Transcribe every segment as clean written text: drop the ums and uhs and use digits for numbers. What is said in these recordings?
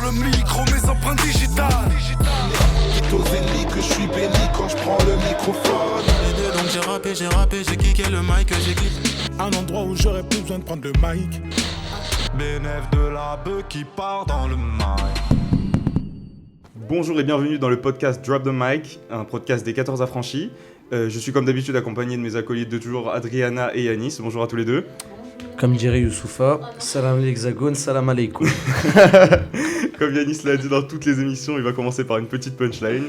le micro, mes empreintes digitales. Plutôt zéli que je suis béni quand je prends le microphone. Donc j'ai rappé, j'ai kické le mic, j'ai kické. Un endroit où j'aurais plus besoin de prendre le mic. Bénéf de la bœuf qui part dans le mic. Bonjour et bienvenue dans le podcast Drop the Mic, un podcast des 14 affranchis. Je suis comme d'habitude accompagné de mes acolytes de toujours, Adriana et Yanis. Bonjour à tous les deux. Comme dirait Youssoufa, salam l'hexagone, salam alaikum. Comme Yanis l'a dit dans toutes les émissions, il va commencer par une petite punchline.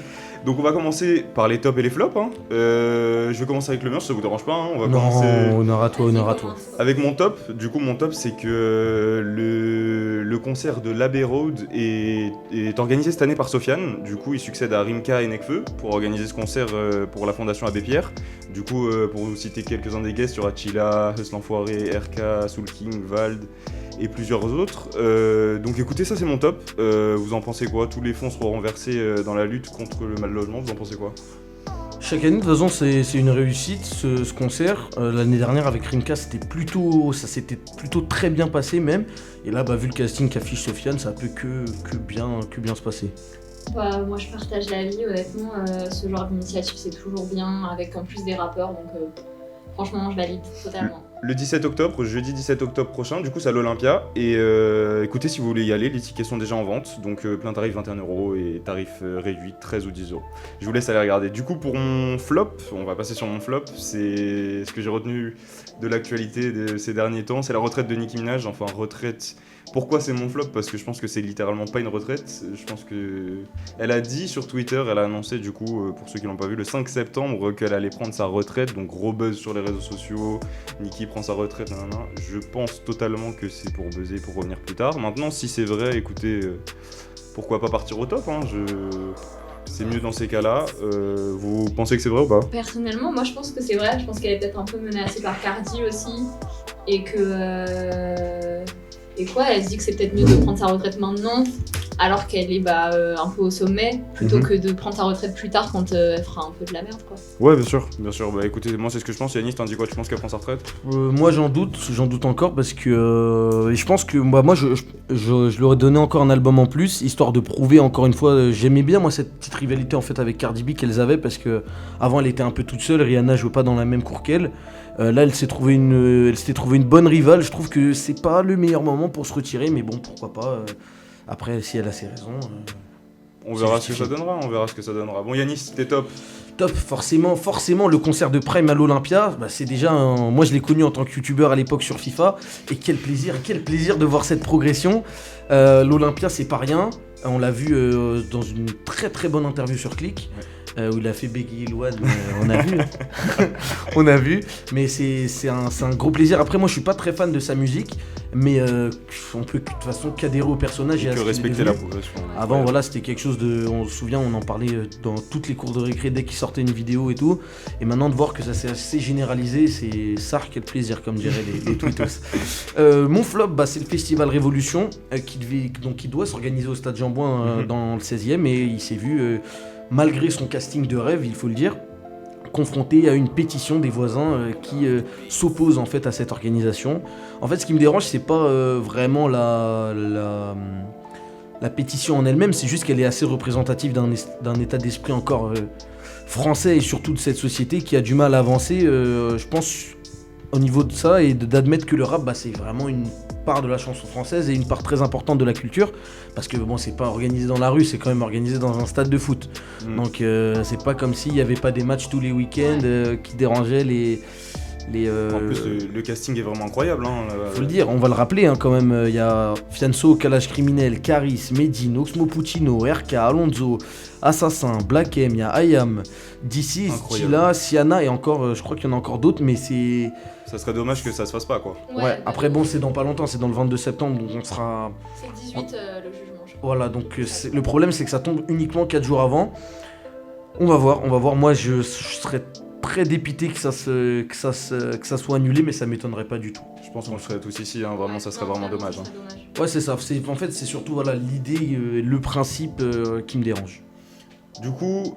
Donc on va commencer par les tops et les flops. Je vais commencer avec le mien, si ça vous dérange pas. On va commencer Honneur à toi. avec mon top. Du coup, mon top, c'est que le concert de l'Abbey Road est organisé cette année par Sofiane. Du coup, il succède à Rimka et Nekfeu pour organiser ce concert pour la Fondation Abbé Pierre. Du coup, pour vous citer quelques-uns des guests, il y aura Chila, Huss l'Enfoiré, RK, Soul King, Vald et plusieurs autres. Donc écoutez, ça c'est mon top. Vous en pensez quoi? Tous les fonds seront renversés dans la lutte contre le mal logement. Vous en pensez quoi? Chaque année, de toute façon, c'est une réussite ce concert. L'année dernière avec Rimka, ça s'était plutôt très bien passé même. Et là, vu le casting qu'affiche Sofiane, ça peut que bien se passer. Moi je partage l'avis, honnêtement, ce genre d'initiative c'est toujours bien, avec en plus des rappeurs, donc franchement je valide totalement. Le 17 octobre, jeudi 17 octobre prochain, du coup c'est à l'Olympia. Et écoutez, si vous voulez y aller, les tickets sont déjà en vente. Donc plein tarif 21€ et tarif réduit 13 ou 10€. Je vous laisse aller regarder. Du coup pour mon flop, on va passer sur mon flop. C'est ce que j'ai retenu de l'actualité de ces derniers temps. C'est la retraite de Nicki Minaj, enfin retraite. Pourquoi c'est mon flop? Parce que je pense que c'est littéralement pas une retraite. Je pense que elle a dit sur Twitter, elle a annoncé du coup, pour ceux qui l'ont pas vu, le 5 septembre qu'elle allait prendre sa retraite. Donc gros buzz sur les réseaux sociaux. Nicki prend sa retraite, nanana. Je pense totalement que c'est pour buzzer, pour revenir plus tard. Maintenant, si c'est vrai, écoutez, pourquoi pas partir au top, C'est mieux dans ces cas-là. Vous pensez que c'est vrai ou pas? Personnellement, moi je pense que c'est vrai, je pense qu'elle est peut-être un peu menacée par Cardi aussi, et que... elle se dit que c'est peut-être mieux de prendre sa retraite maintenant, alors qu'elle est un peu au sommet, plutôt que de prendre sa retraite plus tard quand elle fera un peu de la merde, quoi. Ouais, bien sûr. Bah écoutez, moi c'est ce que je pense. Yanis, t'en dis quoi? Tu penses qu'elle prend sa retraite? Moi j'en doute encore parce que je pense que moi je leur ai donné encore un album en plus, histoire de prouver encore une fois. J'aimais bien moi cette petite rivalité en fait avec Cardi B qu'elles avaient, parce que avant elle était un peu toute seule, Rihanna jouait pas dans la même cour qu'elle. Là elle s'était trouvée une bonne rivale. Je trouve que c'est pas le meilleur moment pour se retirer, mais bon, pourquoi pas. Après, si elle a ses raisons... On verra ce que ça donnera. Bon Yanis, t'es top. Top, forcément, le concert de Prime à l'Olympia, c'est déjà moi je l'ai connu en tant que youtubeur à l'époque sur FIFA, et quel plaisir de voir cette progression. L'Olympia c'est pas rien, on l'a vu dans une très très bonne interview sur Click. Ouais. Où il a fait bégayer Louane, on a vu, mais c'est un gros plaisir. Après moi je suis pas très fan de sa musique, mais on peut de toute façon qu'adhérer au personnage et à ce qu'il respecter la progression. Avant voilà, c'était quelque chose on se souvient, on en parlait dans toutes les cours de récré dès qu'il sortait une vidéo et tout, et maintenant de voir que ça s'est assez généralisé, c'est ça quel plaisir, comme diraient les tweetos. Mon flop, c'est le festival Révolution qui doit s'organiser au Stade Jean-Bouin dans le 16e, et il s'est vu malgré son casting de rêve, il faut le dire, confronté à une pétition des voisins qui s'opposent en fait à cette organisation. En fait, ce qui me dérange, c'est pas vraiment la pétition en elle-même, c'est juste qu'elle est assez représentative d'un état d'esprit encore français, et surtout de cette société qui a du mal à avancer, je pense, au niveau de ça, et d'admettre que le rap, c'est vraiment une part de la chanson française et une part très importante de la culture, parce que c'est pas organisé dans la rue, c'est quand même organisé dans un stade de foot. Donc c'est pas comme s'il y avait pas des matchs tous les week-ends qui dérangeaient les En plus le casting est vraiment incroyable. Faut le dire, on va le rappeler quand même. Il y a Fianso, Kalash Criminel, Caris, Medine, Oxmo Puccino, RK, Alonso, Assassin, Black M, il y a Ayam, DC, Stila, Siana, et encore, je crois qu'il y en a encore d'autres, mais c'est... Ça serait dommage que ça se fasse pas, quoi. Ouais, après c'est dans pas longtemps, c'est dans le 22 septembre, donc on sera... C'est le 18 le jugement, je crois. Voilà, donc le problème c'est que ça tombe uniquement 4 jours avant. On va voir, moi je serais très dépité que ça soit annulé, mais ça m'étonnerait pas du tout. Je pense qu'on serait tous ici, vraiment, ça serait vraiment dommage. Ouais, c'est ça, en fait c'est surtout l'idée, le principe qui me dérange. Du coup,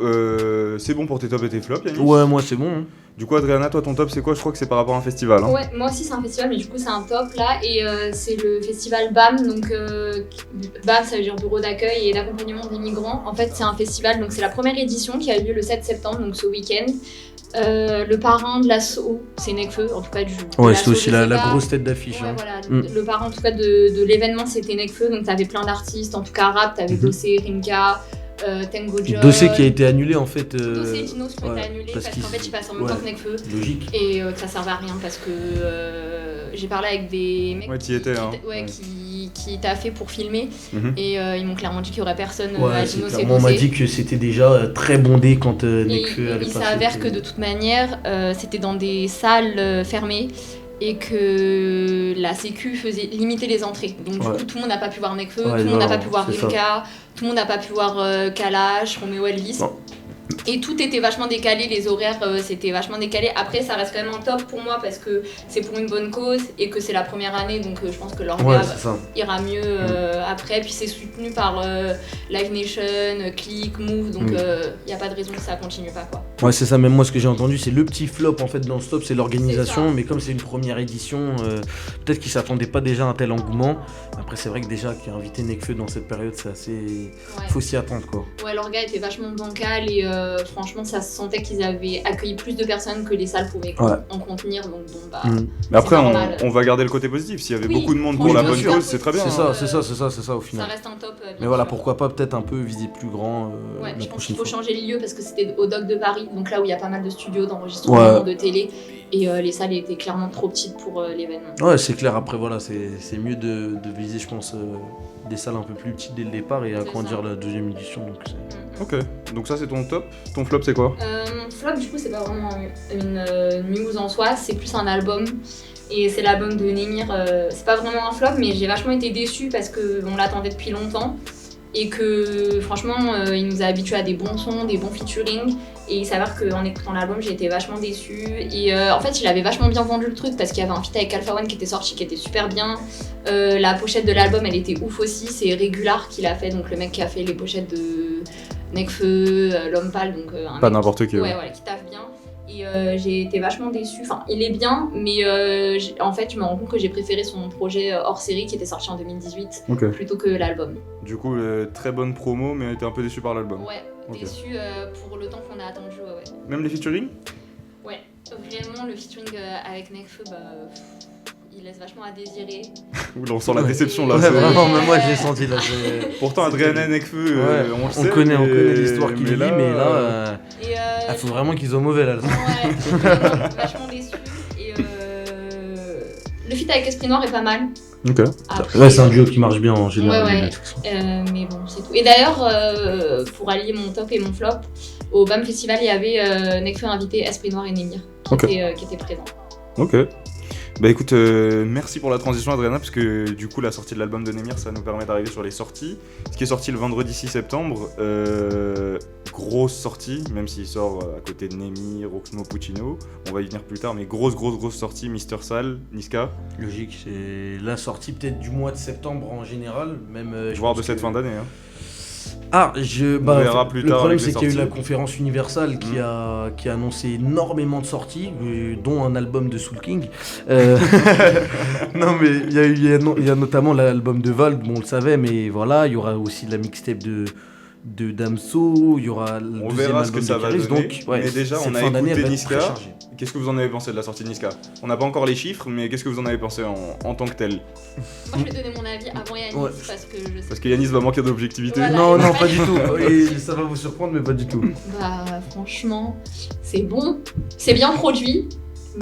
c'est bon pour tes tops et tes flops, Yannick? Ouais, moi c'est bon. Du coup, Adriana, toi, ton top, c'est quoi? Je crois que c'est par rapport à un festival. Hein. Ouais, moi aussi c'est un festival, mais du coup c'est un top là, et c'est le festival BAM, donc BAM ça veut dire Bureau d'accueil et d'accompagnement des migrants. En fait c'est un festival, donc c'est la première édition qui a eu lieu le 7 septembre, donc ce week-end. Le parrain de l'assaut, c'est Nekfeu, en tout cas Ouais, c'est aussi la grosse tête d'affiche. Ouais, Hein. voilà, le parrain en tout cas de l'événement c'était Nekfeu, donc t'avais plein d'artistes, en tout cas rap, t'avais Dossé, Rimka, Tango Joy. Dossier qui a été annulé en fait. Dossé et Dinos qui ont été annulés parce qu'en fait ils passent en même temps que Nekfeu. Logique. Et que ça servait à rien parce que j'ai parlé avec des mecs qui taffaient pour filmer et ils m'ont clairement dit qu'il y aurait personne à Dinos et Dossé. On m'a dit que c'était déjà très bondé quand Nekfeu allait passer. Il s'avère que de toute manière c'était dans des salles fermées et que la sécu faisait limiter les entrées. Donc du coup tout le monde n'a pas pu voir Nekfeu, tout le monde n'a pas pu voir Rimka, tout le monde n'a pas pu voir Kalash, Romeo Elvis. Et tout était vachement décalé, les horaires c'était vachement décalé. Après ça reste quand même un top pour moi parce que c'est pour une bonne cause et que c'est la première année, donc je pense que l'orga ira mieux après. Puis c'est soutenu par Live Nation, Click, Move, donc il n'y a pas de raison que ça continue pas quoi. Ouais c'est ça, même moi ce que j'ai entendu c'est le petit flop en fait dans le stop, c'est l'organisation, mais comme c'est une première édition, peut-être qu'ils s'attendaient pas déjà à un tel engouement. Après c'est vrai que déjà qu'il y a invité Nekfeu dans cette période c'est assez... faut s'y attendre quoi. Ouais l'orga était vachement bancal et franchement ça se sentait qu'ils avaient accueilli plus de personnes que les salles pouvaient en contenir, donc bon bah mais après on va garder le côté positif, s'il y avait beaucoup de monde pour la bonne cause c'est très bien. C'est ça au final. Ça reste un top. Mais voilà, pourquoi pas peut-être un peu viser plus grand je pense qu'il faut changer les lieux parce que c'était au Doc de Paris, donc là où il y a pas mal de studios d'enregistrement de télé et les salles étaient clairement trop petites pour l'événement. Ouais c'est clair, après voilà c'est mieux de viser je pense des salles un peu plus petites dès le départ et agrandir la deuxième édition. Donc ok, donc ça c'est ton top. Ton flop c'est quoi? Mon flop du coup c'est pas vraiment une news en soi, c'est plus un album. Et c'est l'album de Némir, c'est pas vraiment un flop mais j'ai vachement été déçue parce qu'on l'attendait depuis longtemps. Et que franchement il nous a habitués à des bons sons, des bons featuring et il s'avère qu'en écoutant l'album j'ai été vachement déçue et en fait il avait vachement bien vendu le truc parce qu'il y avait un feat avec Alpha One qui était sorti qui était super bien, la pochette de l'album elle était ouf aussi, c'est Régular qui l'a fait, donc le mec qui a fait les pochettes de Nekfeu, L'Homme Pâle, donc pas n'importe qui. Ouais, qui taffe bien. Et j'ai été vachement déçue, enfin il est bien mais en fait je me rends compte que j'ai préféré son projet hors série qui était sorti en 2018 plutôt que l'album. Du coup très bonne promo mais t'es un peu déçu par l'album. Ouais, déçu pour le temps qu'on a attendu, ouais. Même les featuring? Ouais, vraiment le featuring avec Nekfeu il laisse vachement à désirer. Oula, on sent la déception là. Ouais, vraiment, même moi je l'ai senti là. Pourtant, Adriana Nekfeu, on le sait. On connaît l'histoire qu'il vit, mais là, il faut vraiment qu'ils soient mauvais là. Ouais, vachement déçu. Et le feat avec Esprit Noir est pas mal. Ok. Après, c'est un duo qui marche bien en général. Ouais. Mais bon, c'est tout. Et d'ailleurs, pour allier mon top et mon flop, au BAM Festival, il y avait Nekfeu invité Esprit Noir et Némir qui étaient présents. Ok. Bah écoute, merci pour la transition Adriana, parce que du coup la sortie de l'album de Némir ça nous permet d'arriver sur les sorties. Ce qui est sorti le vendredi 6 septembre, grosse sortie, même s'il sort à côté de Némir, Oxmo Puccino, on va y venir plus tard, mais grosse sortie, Mister Sal, Niska. Logique, c'est la sortie peut-être du mois de septembre en général, même... voire de cette fin d'année. Hein. Ah, on verra plus le tard. Problème c'est qu'il y a eu la conférence Universal qui a annoncé énormément de sorties, dont un album de Soul King. Non mais il y a notamment l'album de Vald, bon on le savait, mais voilà, il y aura aussi la mixtape de Damso, il y aura le deuxième album de Caris, donc mais déjà on a écouté Niska. Qu'est-ce que vous en avez pensé de la sortie de Niska? On n'a pas encore les chiffres, mais qu'est-ce que vous en avez pensé en tant que tel? Moi je vais donner mon avis avant Yanis parce que je sais. Parce que Yanis va manquer d'objectivité. Voilà, non, pas du tout. Et ça va vous surprendre, mais pas du tout. Bah franchement, c'est bon, c'est bien produit,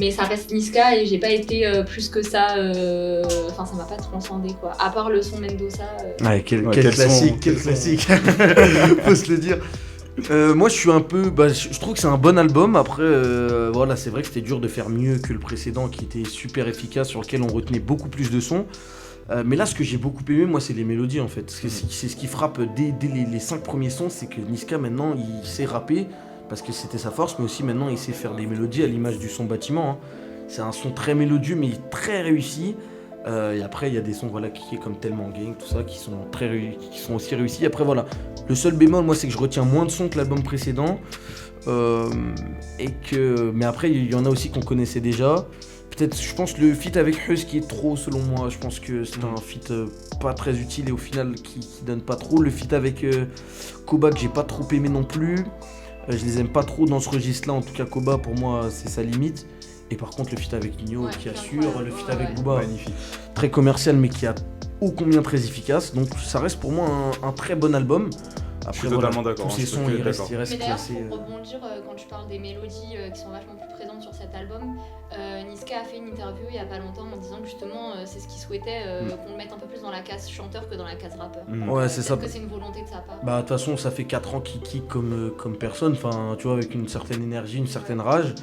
mais ça reste Niska et j'ai pas été plus que ça. Enfin, ça m'a pas transcendé quoi. À part le son Mendoza. Ouais, quel classique, quel classique. Faut se le dire. Moi je suis un peu, je trouve que c'est un bon album. Après voilà, c'est vrai que c'était dur de faire mieux que le précédent qui était super efficace, sur lequel on retenait beaucoup plus de sons. Mais là ce que j'ai beaucoup aimé moi c'est les mélodies en fait. C'est ce qui frappe dès les 5 premiers sons, c'est que Niska maintenant il sait rapper parce que c'était sa force, mais aussi maintenant il sait faire des mélodies à l'image du son Bâtiment. Hein. C'est un son très mélodieux mais très réussi. Et après, il y a des sons voilà, qui est comme Tellement Gang, tout ça, qui sont aussi réussis. Après, voilà, le seul bémol, moi, c'est que je retiens moins de sons que l'album précédent. Mais après, il y en a aussi qu'on connaissait déjà. Peut-être, je pense, le feat avec Hus qui est trop, selon moi. Je pense que c'est un feat pas très utile et au final qui donne pas trop. Le feat avec Koba que j'ai pas trop aimé non plus. Je les aime pas trop dans ce registre-là. En tout cas, Koba, pour moi, c'est sa limite. Et par contre, le feat avec Nino qui assure, le feat avec Booba, Magnifique. très commercial mais qui est ô combien très efficace. Donc ça reste pour moi un très bon album. Après, Je suis totalement d'accord, tous ces je sons, suis ils restent Mais d'ailleurs, classés. pour rebondir, quand tu parles des mélodies qui sont vachement plus présentes sur cet album, Niska a fait une interview il y a pas longtemps en disant que justement c'est ce qu'il souhaitait qu'on le mette un peu plus dans la case chanteur que dans la case rappeur. Ouais, c'est ça. Peut-être que c'est une volonté de sa part. Bah de toute façon, ça fait 4 ans qu'il kick comme personne, enfin tu vois, avec une certaine énergie, une certaine rage.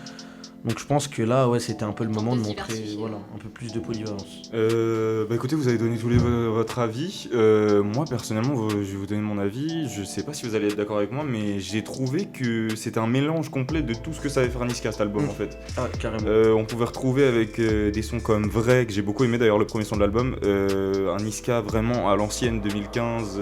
Donc je pense que là, ouais, c'était un peu le Temps moment de de montrer diversifier. voilà, un peu plus de polyvalence. Bah écoutez, vous avez donné tous votre avis. Moi personnellement, je vais vous donner mon avis. Je sais pas si vous allez être d'accord avec moi, mais j'ai trouvé que c'était un mélange complet de tout ce que savait faire Niska cet album en fait. Ah, carrément. On pouvait retrouver avec des sons comme Vrai, que j'ai beaucoup aimé d'ailleurs le premier son de l'album, un Niska vraiment à l'ancienne 2015.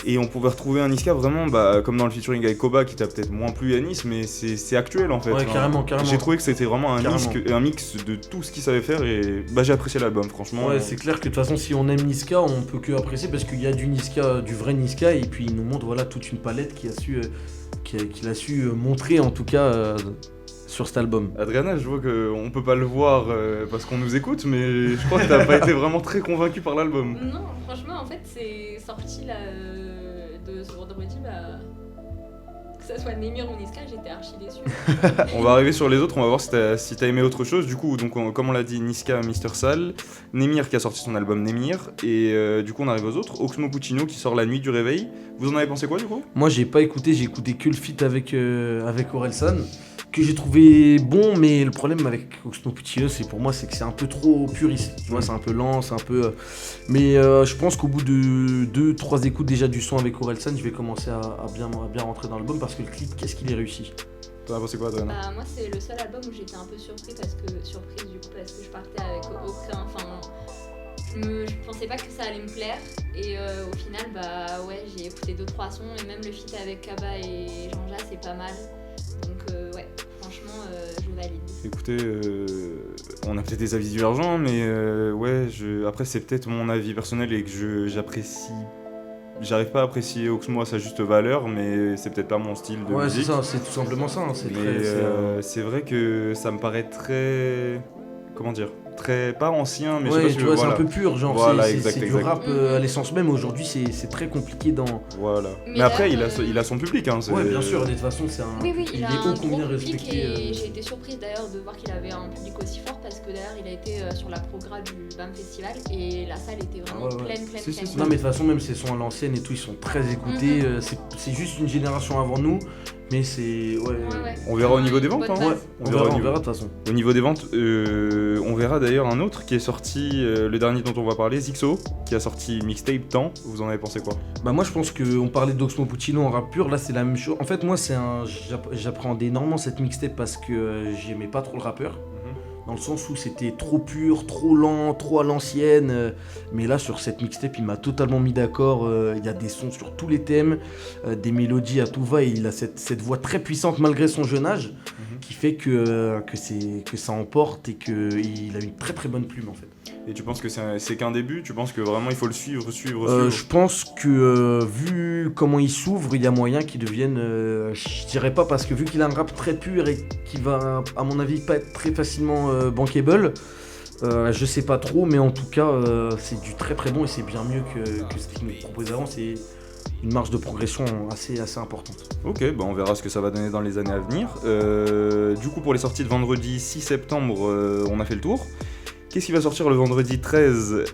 Et on pouvait retrouver un Niska vraiment, comme dans le featuring avec Koba, qui t'a peut-être moins plu Yanis, mais c'est actuel en fait. Ouais, carrément. J'ai trouvé que c'était vraiment Carrément. un mix de tout ce qu'il savait faire et j'ai apprécié l'album franchement. Ouais, c'est clair que de toute façon, si on aime Niska, on peut que apprécier parce qu'il y a du Niska, du vrai Niska, et puis il nous montre voilà toute une palette qu'il a su montrer en tout cas sur cet album. Adriana, je vois qu'on peut pas le voir parce qu'on nous écoute, mais je crois que t'as pas été vraiment très convaincu par l'album. Non, franchement, en fait, c'est sorti là de ce vendredi, que ça soit Nemir ou Niska, j'étais archi déçue. On va arriver sur les autres, on va voir si t'as aimé autre chose. Du coup, donc, comme on l'a dit, Niska, Mister Sal, Nemir qui a sorti son album Nemir, et du coup on arrive aux autres. Oxmo Puccino qui sort La Nuit du Réveil. Vous en avez pensé quoi du coup? Moi, j'ai pas écouté, j'ai écouté que le feat avec Orelsan, que j'ai trouvé bon, mais le problème avec Oxmo Puccino, c'est que c'est un peu trop puriste. Tu vois, c'est un peu lent, c'est un peu. Mais je pense qu'au bout de 2-3 écoutes déjà du son avec Orelsan, je vais commencer à bien rentrer dans l'album parce que le clip, qu'est-ce qu'il est réussi. T'en as pensé quoi, Adriana? Moi, c'est le seul album où j'étais un peu surprise parce que je partais avec aucun. Enfin, je pensais pas que ça allait me plaire et au final, j'ai écouté 2-3 sons et même le feat avec Kaba et Jean-Ja, c'est pas mal. Donc, franchement, je valide. Écoutez, on a peut-être des avis divergents, mais après c'est peut-être mon avis personnel et que j'arrive pas à apprécier Oxmo à sa juste valeur, mais c'est peut-être pas mon style de Ouais, musique. c'est ça, c'est tout simplement ça. C'est vrai que ça me paraît très... Comment dire? Très... pas ancien, mais je sais Ouais, pas si tu vois, voilà. c'est un peu pur, genre Voilà, c'est exact. du rap à l'essence même. Aujourd'hui, c'est très compliqué dans. Voilà. Mais Mais après, d'ailleurs, il a son public. Hein, Ouais, bien sûr, de toute façon, c'est un. Oui, il a est un ô combien gros public respecté. et j'ai été surprise d'ailleurs de voir qu'il avait un public aussi fort parce que d'ailleurs il a été sur la progra du BAM Festival et la salle était vraiment Ah ouais. pleine. Si. Non, mais de toute façon, même ses sons à l'ancienne et tout, ils sont très écoutés. C'est juste une génération avant nous, mais c'est. Ouais. On verra au niveau des ventes, Bonne hein. base. On verra de toute façon. Au niveau des ventes, on verra d'ailleurs un autre qui est sorti, le dernier dont on va parler, Zixo, qui a sorti Mixtape Temps. Vous en avez pensé quoi? Bah moi je pense qu'on parlait d'Oxmo Puccino en rap pur, là c'est la même chose. En fait moi j'appréhendais énormément cette mixtape parce que j'aimais pas trop le rappeur. Dans le sens où c'était trop pur, trop lent, trop à l'ancienne. Mais là sur cette mixtape il m'a totalement mis d'accord. Il y a des sons sur tous les thèmes, des mélodies à tout va. Et il a cette voix très puissante malgré son jeune âge qui fait que ça emporte et qu'il a une très très bonne plume en fait. Et tu penses que c'est qu'un début? Tu penses que vraiment il faut le suivre? Je pense que vu comment il s'ouvre, il y a moyen qu'il devienne, je dirais pas parce que vu qu'il a un rap très pur et qui va à mon avis pas être très facilement bankable, je sais pas trop, mais en tout cas c'est du très très bon et c'est bien mieux que ce qu'il nous proposait avant. C'est une marge de progression assez importante. Ok, on verra ce que ça va donner dans les années à venir. Du coup pour les sorties de vendredi 6 septembre, on a fait le tour. Qu'est-ce qui va sortir le vendredi 13?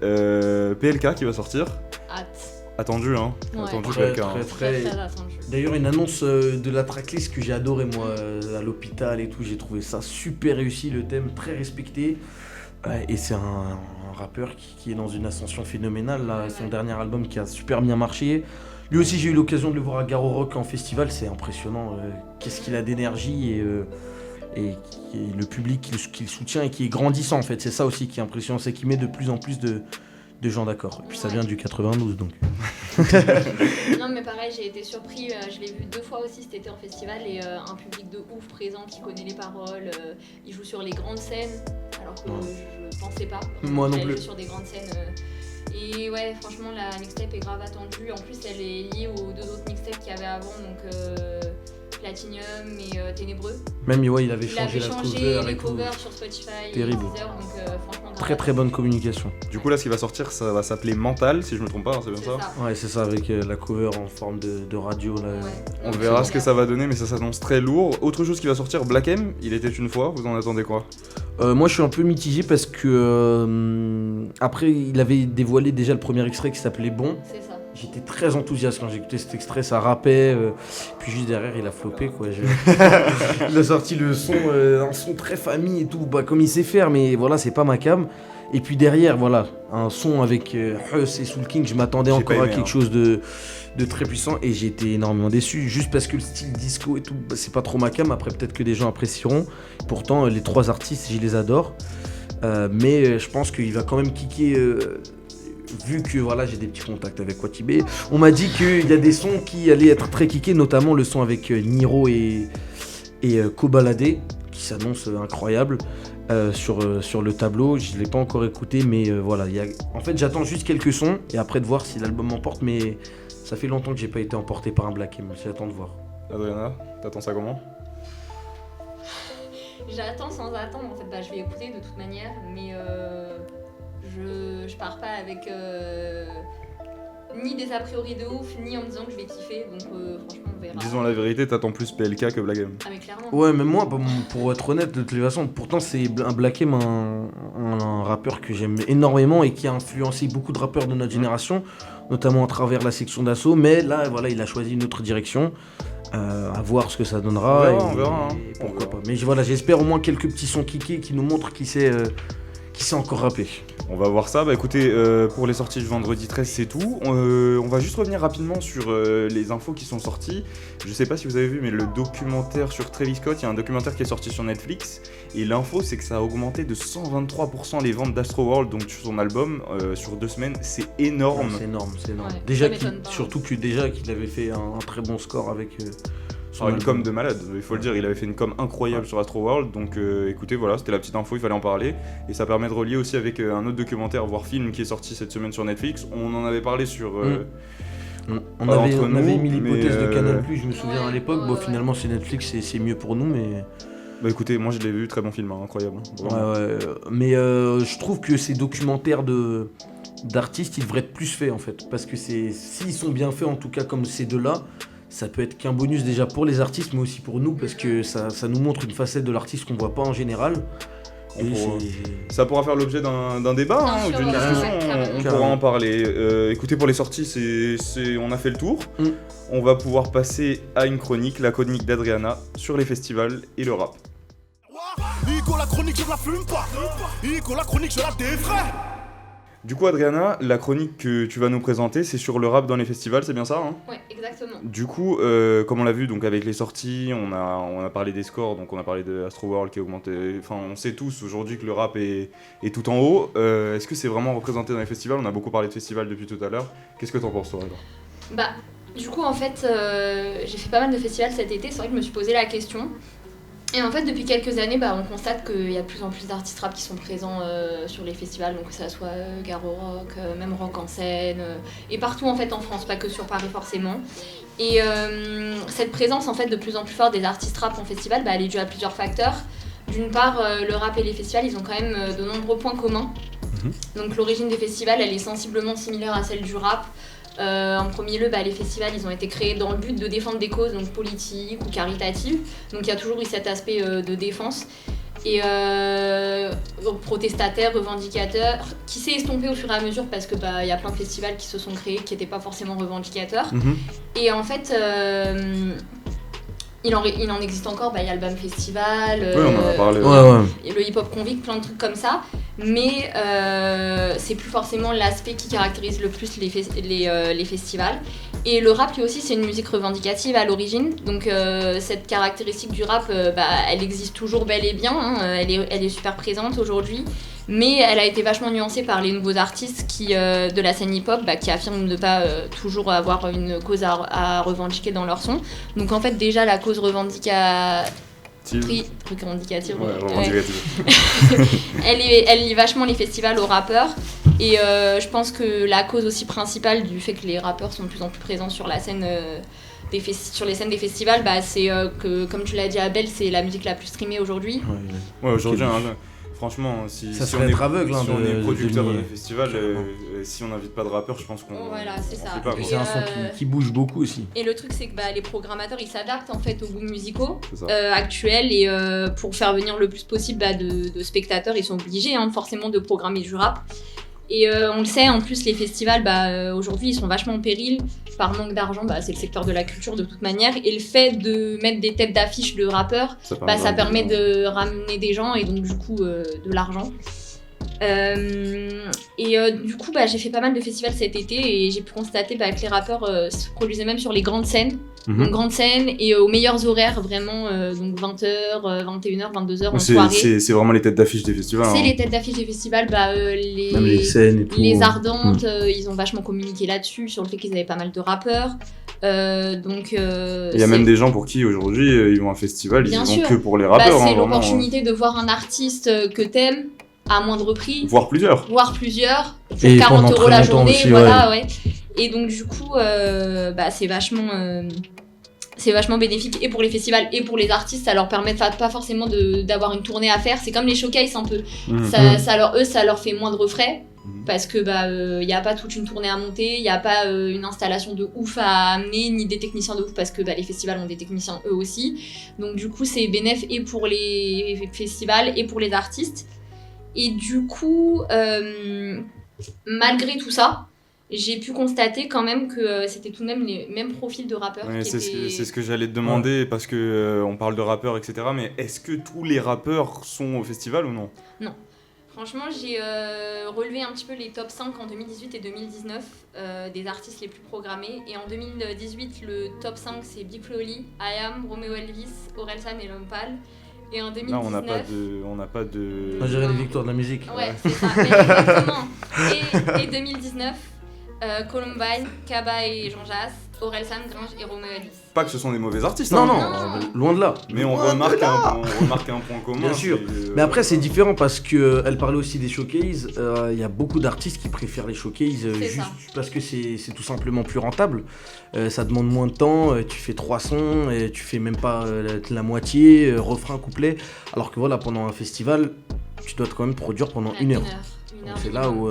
PLK qui va sortir. Hâte. Attendu, hein. Ouais. Attendu Très, PLK. hein. très, Très attendu. D'ailleurs, une annonce de la tracklist que j'ai adoré moi à l'hôpital et tout, j'ai trouvé ça super réussi, le thème très respecté. Et c'est un rappeur qui est dans une ascension phénoménale, là, son dernier album qui a super bien marché. Lui aussi, j'ai eu l'occasion de le voir à Garo Rock en festival, c'est impressionnant. Qu'est-ce qu'il a d'énergie et le public qui le soutient et qui est grandissant en fait. C'est ça aussi qui est impressionnant, c'est qu'il met de plus en plus de gens d'accord. Et puis ça vient du 92 donc. Non mais pareil, j'ai été surpris, je l'ai vu 2 fois aussi cet été en festival et un public de ouf présent qui connaît les paroles, il joue sur les grandes scènes alors que je pensais pas. Moi non plus. Il joue sur des grandes scènes et ouais franchement la mixtape est grave attendue, en plus elle est liée aux 2 autres mixtapes qu'il y avait avant donc Platinum et Ténébreux. Même il avait changé la cover les et tout. covers sur Spotify Terrible. et Deezer, donc franchement Très très bonne communication. Du coup là ce qui va sortir ça va s'appeler Mental si je me trompe pas, c'est bien ça. Ouais c'est ça avec la cover en forme de radio là. Ouais. On verra ce que ça va donner mais ça s'annonce très lourd. Autre chose qui va sortir, Black M, il était une fois, vous en attendez quoi? Moi je suis un peu mitigé parce que après il avait dévoilé déjà le premier extrait qui s'appelait Bon. C'est ça. J'étais très enthousiaste quand j'ai écouté cet extrait, ça rappait, puis juste derrière il a floppé quoi. Il a sorti le son, un son très famille et tout, bah, comme il sait faire, mais voilà c'est pas ma cam. Et puis derrière voilà, un son avec Huss et Soul King, je m'attendais encore à quelque chose de très puissant et j'ai été énormément déçu, juste parce que le style disco et tout, bah, c'est pas trop ma cam, après peut-être que des gens apprécieront. Pourtant les 3 artistes je les adore, mais je pense qu'il va quand même kicker... vu que voilà j'ai des petits contacts avec Watibé, on m'a dit qu'il y a des sons qui allaient être très kickés, notamment le son avec Niro et Kobalade qui s'annonce incroyable sur le tableau. Je l'ai pas encore écouté mais voilà, en fait j'attends juste quelques sons et après de voir si l'album m'emporte, mais ça fait longtemps que j'ai pas été emporté par un Black M, j'attends de voir. Adriana, t'attends ça comment? J'attends sans attendre, en fait, je vais écouter de toute manière, mais je pars pas avec ni des a priori de ouf, ni en me disant que je vais kiffer, donc franchement on verra. Disons la vérité, t'attends plus PLK que Black M. Ah mais clairement. Ouais mais moi pour être honnête de toute façon, pourtant c'est un Black M, un rappeur que j'aime énormément et qui a influencé beaucoup de rappeurs de notre génération, notamment à travers la section d'assaut, mais là voilà il a choisi une autre direction. À voir ce que ça donnera. On verra. Pourquoi pas. Mais voilà, j'espère au moins quelques petits sons kickés qui nous montrent qui sait encore rapper. On va voir ça. Bah écoutez, pour les sorties du vendredi 13, c'est tout. On va juste revenir rapidement sur les infos qui sont sorties. Je sais pas si vous avez vu, mais le documentaire sur Travis Scott, il y a un documentaire qui est sorti sur Netflix. Et l'info, c'est que ça a augmenté de 123% les ventes d'Astroworld, donc sur son album, sur 2 semaines. C'est énorme. Ouais, c'est énorme. Ouais, déjà surtout qu'il avait fait un très bon score avec... une com de malade, il faut le dire, il avait fait une com incroyable sur Astroworld, donc écoutez, voilà, c'était la petite info, il fallait en parler, et ça permet de relier aussi avec un autre documentaire, voire film, qui est sorti cette semaine sur Netflix. On en avait parlé sur... On avait mis l'hypothèse de Canal+, je me souviens à l'époque, finalement c'est Netflix, c'est mieux pour nous, mais... Bah écoutez, moi je l'ai vu, très bon film, incroyable. Mais je trouve que ces documentaires d'artistes, ils devraient être plus faits en fait, parce que s'ils sont bien faits, en tout cas comme ces deux-là, ça peut être qu'un bonus déjà pour les artistes, mais aussi pour nous, parce que ça nous montre une facette de l'artiste qu'on voit pas en général. Ça pourra faire l'objet d'un débat, ou d'une discussion, on pourra en parler. Écoutez, pour les sorties, on a fait le tour. On va pouvoir passer à une chronique, la chronique d'Adriana sur les festivals et le rap. Ico, la chronique, je la fume pas. Ico, la chronique, je la défraie. Du coup, Adriana, la chronique que tu vas nous présenter, c'est sur le rap dans les festivals, c'est bien ça Ouais, exactement. Du coup, comme on l'a vu, donc avec les sorties, on a parlé des scores, donc on a parlé de Astroworld qui a augmenté. Enfin, on sait tous aujourd'hui que le rap est tout en haut. Est-ce que c'est vraiment représenté dans les festivals? On a beaucoup parlé de festivals depuis tout à l'heure. Qu'est-ce que t'en penses, toi, alors? Du coup, en fait, j'ai fait pas mal de festivals cet été. C'est vrai que je me suis posé la question. Et en fait, depuis quelques années, on constate qu'il y a de plus en plus d'artistes rap qui sont présents sur les festivals, donc que ça soit Garo Rock, même Rock en scène, et partout en fait en France, pas que sur Paris forcément. Et cette présence en fait de plus en plus forte des artistes rap en festival, elle est due à plusieurs facteurs. D'une part, le rap et les festivals, ils ont quand même de nombreux points communs. Donc l'origine des festivals, elle est sensiblement similaire à celle du rap. En premier lieu, les festivals ils ont été créés dans le but de défendre des causes donc politiques ou caritatives. Donc il y a toujours eu cet aspect de défense et protestataire, revendicateur, qui s'est estompé au fur et à mesure parce que y a plein de festivals qui se sont créés qui n'étaient pas forcément revendicateurs. Et en fait, il en existe encore, il y a le BAM Festival, on en a parlé, le Hip Hop Convict, plein de trucs comme ça. mais c'est plus forcément l'aspect qui caractérise le plus les festivals. Et le rap, lui aussi, c'est une musique revendicative à l'origine, donc cette caractéristique du rap, elle existe toujours bel et bien, hein, elle est super présente aujourd'hui, mais elle a été vachement nuancée par les nouveaux artistes de la scène hip-hop qui affirment ne pas toujours avoir une cause à revendiquer dans leur son. Donc en fait, déjà, la cause revendicative, elle lie vachement les festivals aux rappeurs, et je pense que la cause aussi principale du fait que les rappeurs sont de plus en plus présents sur la scène sur les scènes des festivals, c'est que, comme tu l'as dit Abel, c'est la musique la plus streamée aujourd'hui. Ouais, aujourd'hui, franchement, si on est aveugle, on est producteur de festival, si on n'invite pas de rappeurs, je pense qu'on voilà, c'est ça. fait pas, c'est un son qui bouge beaucoup aussi. Et le truc, c'est que les programmateurs, ils s'adaptent en fait aux goûts musicaux actuels, et pour faire venir le plus possible de spectateurs, ils sont obligés forcément de programmer du rap. Et on le sait, en plus, les festivals, aujourd'hui, ils sont vachement en péril par manque d'argent. C'est le secteur de la culture de toute manière. Et le fait de mettre des têtes d'affiche de rappeurs, ça permet de ramener des gens et donc du coup de l'argent. Du coup, j'ai fait pas mal de festivals cet été, et j'ai pu constater que les rappeurs se produisaient même sur les grandes scènes. Donc grandes scènes et aux meilleurs horaires, vraiment, donc 20h, 21h, 22h en soirée. C'est vraiment les têtes d'affiche des festivals. C'est les têtes d'affiche des festivals, même les scènes et tout. Les Ardentes, ils ont vachement communiqué là-dessus, sur le fait qu'ils avaient pas mal de rappeurs. Il y a même des gens pour qui aujourd'hui ils vont à un festival, ils y vont que pour les rappeurs. C'est l'opportunité de voir un artiste que t'aimes à moindre prix, voire plusieurs pour et 40 € la journée, aussi, ouais. Et donc du coup c'est vachement bénéfique, et pour les festivals et pour les artistes. Ça leur permet pas forcément d'avoir une tournée à faire, c'est comme les showcases un peu. Ça leur fait moindre frais, parce que y a pas toute une tournée à monter, il y a pas une installation de ouf à amener, ni des techniciens de ouf, parce que les festivals ont des techniciens eux aussi. Donc du coup c'est bénéf et pour les festivals et pour les artistes. Et du coup malgré tout ça, j'ai pu constater quand même que c'était tout de même les mêmes profils de rappeurs. C'est ce que j'allais te demander, parce que on parle de rappeurs, etc. Mais est-ce que tous les rappeurs sont au festival ou non ? Non. Franchement, j'ai relevé un petit peu les top 5 en 2018 et 2019 des artistes les plus programmés. Et en 2018, le top 5, c'est Big Flo Oli, I.Am, Romeo Elvis, Orelsan et L'Homme Pâle. Et en 2019... Là, on n'a pas de... On dirait les victoires de la musique. Ouais, c'est ça. Mais exactement. Et 2019... Columbine, Kaba et Jean Jass, Orelsan, Gringe et Romeo Elvis. Pas que ce sont des mauvais artistes, non, loin de là. Mais on remarque un point commun. Bien sûr. Mais après, c'est différent, parce qu'elle parlait aussi des showcases. Il y a beaucoup d'artistes qui préfèrent les showcases juste parce que c'est tout simplement plus rentable. Ça demande moins de temps, tu fais 3 sons, et tu fais même pas la moitié, refrain, couplet. Alors que voilà, pendant un festival, tu dois quand même produire pendant 1 heure. Donc c'est là où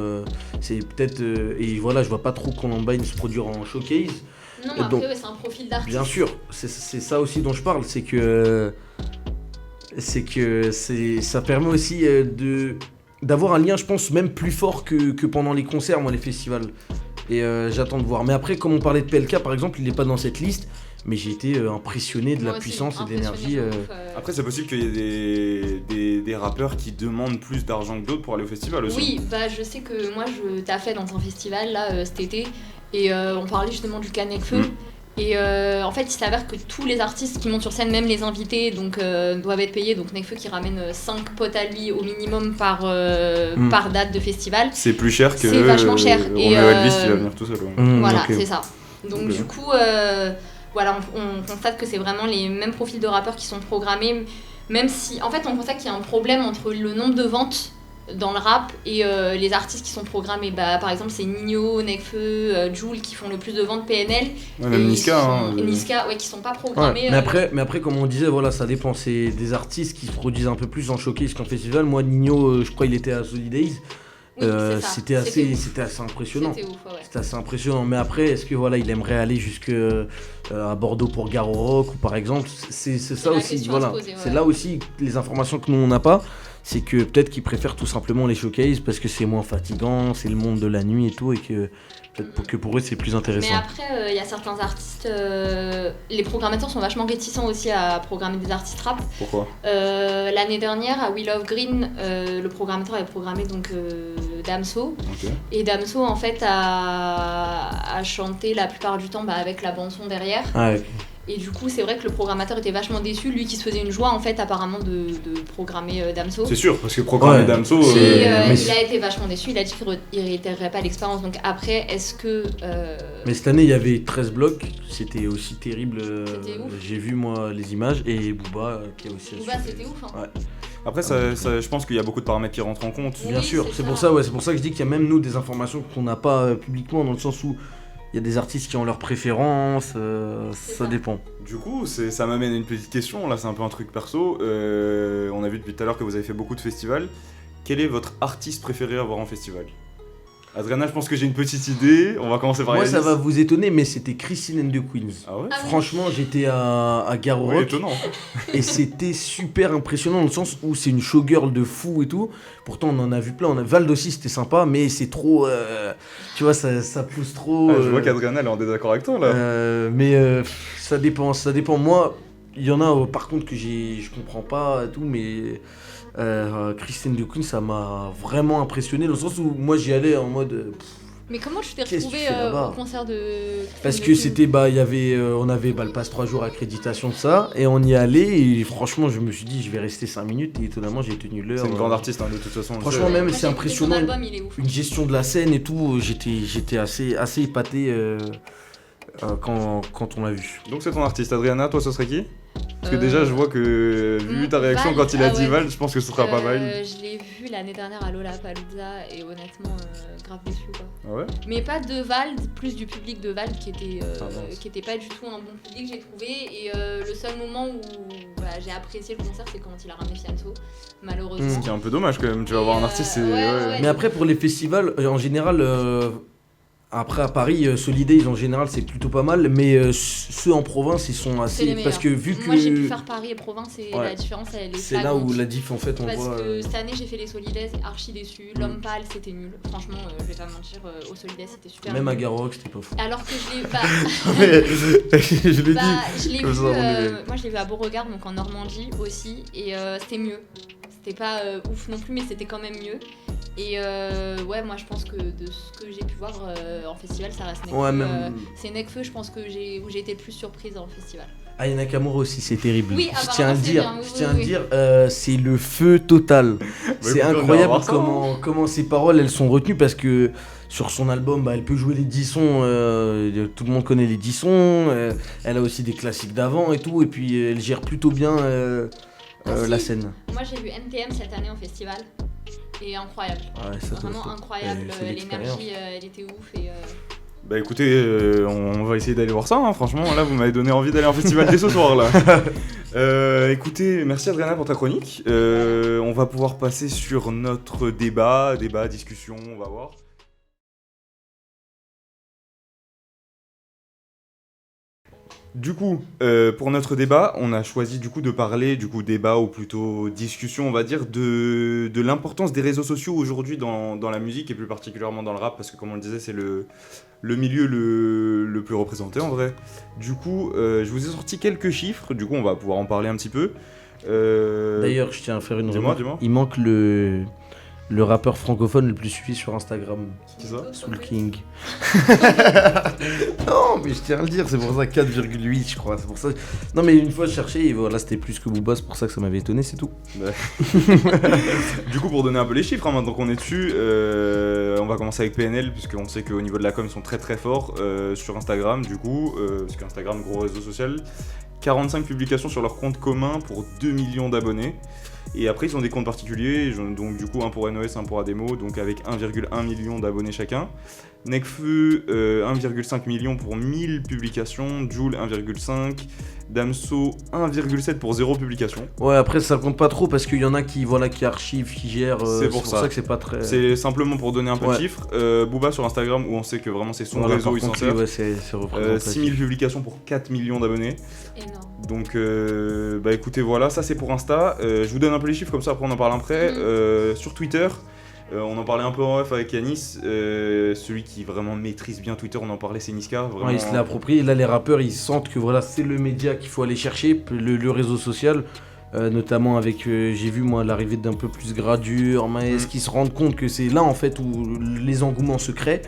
c'est peut-être et voilà, je vois pas trop Columbine se produire en showcase. Non, mais après c'est un profil d'artiste. Bien sûr, c'est ça aussi dont je parle, c'est que ça permet aussi d'avoir un lien, je pense, même plus fort que pendant les concerts, moi, les festivals. Et j'attends de voir. Mais après, comme on parlait de PLK par exemple, il n'est pas dans cette liste. Mais j'ai été impressionné de la puissance et de l'énergie. Après, c'est possible qu'il y ait des rappeurs qui demandent plus d'argent que d'autres pour aller au festival aussi. Oui, je sais que moi je taffais dans un festival là cet été, et on parlait justement du cas Nekfeu. Et en fait, il s'avère que tous les artistes qui montent sur scène, même les invités, doivent être payés. Donc Nekfeu qui ramène 5 potes à lui au minimum par date de festival. C'est plus cher que c'est vachement cher. Romeo Elvis qui va venir tout seul. Voilà, c'est ça. Donc du coup... Voilà, on constate que c'est vraiment les mêmes profils de rappeurs qui sont programmés, même si, en fait, on constate qu'il y a un problème entre le nombre de ventes dans le rap et les artistes qui sont programmés. Par exemple, c'est Nino, Nekfeu, Jul qui font le plus de ventes PNL. Ouais, même Niska. Niska, qui sont pas programmés. Ouais, mais après, comme on disait, voilà, ça dépend. C'est des artistes qui se produisent un peu plus en showcase qu'en festival. Moi, Nino, je crois qu'il était à Solidays. Oui, c'était assez impressionnant. C'était assez impressionnant. Mais après, est-ce que voilà, il aimerait aller jusque à Bordeaux pour Garo Rock, ou par exemple, c'est ça aussi. Voilà, c'est là aussi les informations que nous on n'a pas. c'est que peut-être qu'ils préfèrent tout simplement les showcases parce que c'est moins fatigant, c'est le monde de la nuit et tout, et que peut-être que pour eux c'est plus intéressant. Mais après, il y a certains artistes, les programmateurs sont vachement réticents aussi à programmer des artistes rap. Pourquoi ? L'année dernière, à We Love Green, le programmateur avait programmé donc Damso. Ok. Et Damso, en fait, a chanté la plupart du temps avec la bande-son derrière. Ah, ok. Et du coup, c'est vrai que le programmateur était vachement déçu, lui qui se faisait une joie en fait apparemment de programmer Damso. C'est sûr, parce que programmer Ouais. Damso. Et mais il a été vachement déçu, il a dit qu'il ne réitérerait pas l'expérience. Donc après, est-ce que... Mais cette année il y avait 13 blocs, c'était aussi terrible. C'était ouf. J'ai vu moi les images et Booba qui a aussi Booba, assuré. c'était ouf. Hein. Ouais. Après, je pense qu'il y a beaucoup de paramètres qui rentrent en compte. Oui, Bien sûr, c'est c'est ça. pour ça, ouais, c'est pour ça que je dis qu'il y a même nous des informations qu'on n'a pas publiquement, dans le sens où il y a des artistes qui ont leurs préférences, ça dépend. Du coup, ça m'amène à une petite question. Là, c'est un peu un truc perso. On a vu depuis tout à l'heure que vous avez fait beaucoup de festivals. Quel est votre artiste préféré à voir en festival ? Adriana, je pense que j'ai une petite idée. On va commencer par Moi Yanis. ça va vous étonner, mais c'était Christine and the Queens. Ah ouais ? Ah oui. Franchement, j'étais à Garo Oui, Rock étonnant. et c'était super impressionnant dans le sens où c'est une showgirl de fou et tout. Pourtant, on en a vu plein. Vald aussi, c'était sympa, mais c'est trop. Tu vois, ça pousse trop. Ah, je vois qu'Adriana, elle est en désaccord avec toi, là. Ça dépend. Moi, il y en a par contre que je comprends pas et tout, mais Christine de Queen, ça m'a vraiment impressionné dans le sens où moi j'y allais en mode. Mais comment tu t'es Qu'est-ce que tu retrouvé fais là-bas au concert de... Parce que c'était, il y avait, on avait le passe 3 jours accréditation de ça, et on y allait, et franchement, je me suis dit, je vais rester 5 minutes, et étonnamment, j'ai tenu l'heure. C'est une grande artiste, hein, de toute façon. on le Franchement, sait. même, Moi, c'est j'ai écouté impressionnant. Son album, il est ouf. Une gestion de la scène et tout, j'étais assez épaté quand on l'a vu. Donc, c'est ton artiste. Adriana, toi, ce serait qui ? Parce que déjà, je vois que, vu ta Val, réaction quand il a ah dit ouais. Val, je pense que ce sera pas mal. Je l'ai vu l'année dernière à Lollapalooza et honnêtement, grave déçu quoi. Ah ouais ? Mais pas de Vald, plus du public de Vald qui était, mince. qui était pas du tout un bon public, j'ai trouvé. Et le seul moment où j'ai apprécié le concert, c'est quand il a ramené Fianso, malheureusement. Ce qui est un peu dommage quand même. Tu vas Et, voir un artiste, c'est. ouais. Mais après, pour les festivals, en général, après à Paris, Solidays en général, c'est plutôt pas mal, mais ceux en province, ils sont C'est les assez. Parce que vu que. Moi j'ai pu faire Paris et province et Ouais. la différence elle est C'est là flagrante. où la diff, en fait, on Parce voit. que cette année j'ai fait les Solidays, archi déçu. L'homme pâle c'était nul. Franchement, je vais pas mentir, au Solidays c'était super Même nul. à Garo Rock, c'était pas fou. Alors que je l'ai Je l'ai bah, dit. je l'ai Comme vu, ça, on est- moi je l'ai vu à Beauregard, donc en Normandie aussi, et c'était mieux. C'était pas ouf non plus, mais c'était quand même mieux. Et ouais, moi je pense que de ce que j'ai pu voir en festival, ça reste Nekfeu. Ouais, même. C'est Nekfeu, je pense que où j'ai été le plus surprise en festival. Aya Nakamura aussi, c'est terrible. Oui, je tiens à le apparemment, c'est dire. bien, oui, Je tiens à oui, le dire, c'est le feu total. C'est écoute, on va incroyable voir ça, comment ses paroles elles sont retenues parce que sur son album, elle peut jouer les 10 sons. Tout le monde connaît les 10 sons. Elle a aussi des classiques d'avant et tout. Et puis elle gère plutôt bien si. la scène. Moi j'ai vu NTM cette année en festival, et incroyable. Ouais, ça doit- Vraiment incroyable, c'est l'expérience. l'énergie elle était ouf et... Bah écoutez, on va essayer d'aller voir ça, hein. Franchement, là vous m'avez donné envie d'aller en festival dès ce soir là. Écoutez, merci Adriana pour ta chronique. On va pouvoir passer sur notre débat, discussion, on va voir. Du coup, pour notre débat, on a choisi du coup de parler, débat ou plutôt discussion, on va dire, de l'importance des réseaux sociaux aujourd'hui dans la musique et plus particulièrement dans le rap, parce que comme on le disait, c'est le milieu le plus représenté en vrai. Du coup, je vous ai sorti quelques chiffres, du coup on va pouvoir en parler un petit peu. D'ailleurs, je tiens à faire une dis-moi, remarque. dis-moi. Il manque le rappeur francophone le plus suivi sur Instagram. C'est ça ? Soul King. Non, mais je tiens à le dire, c'est pour ça 4,8 je crois. C'est pour ça. Non, mais une fois je cherchais et voilà, c'était plus que Booba, c'est pour ça que ça m'avait étonné, c'est tout. Du coup, pour donner un peu les chiffres, hein, maintenant qu'on est dessus, on va commencer avec PNL, puisqu'on sait qu'au niveau de la com, ils sont très très forts sur Instagram, du coup, parce qu'Instagram, gros réseau social, 45 publications sur leur compte commun pour 2 millions d'abonnés. Et après, ils ont des comptes particuliers, donc du coup, un pour NOS, un pour Ademo, donc avec 1,1 million d'abonnés chacun. Nekfeu, 1,5 million pour 1000 publications, Jul 1,5, Damso 1,7 pour 0 publication. Ouais, après ça compte pas trop parce qu'il y en a qui archivent, qui gèrent. C'est pour ça que c'est pas très. C'est simplement pour donner un peu de Ouais. chiffres. Booba sur Instagram, où on sait que vraiment c'est son Voilà, réseau, par il s'en contre, sert. ouais, c'est représentatif. 6000 publications pour 4 millions d'abonnés. Énorme. Donc, bah écoutez, voilà, ça c'est pour Insta. Je vous donne un peu les chiffres, comme ça après on en parle après. Sur Twitter, on en parlait un peu en off avec Yanis. Celui qui vraiment maîtrise bien Twitter, on en parlait, c'est Niska. Vraiment... Ouais, il se l'est approprié. Là, les rappeurs, ils sentent que voilà, c'est le média qu'il faut aller chercher, le réseau social. Notamment avec, j'ai vu moi l'arrivée d'un peu plus Gradure, Maes, qui se rendent compte que c'est là en fait où les engouements se créent.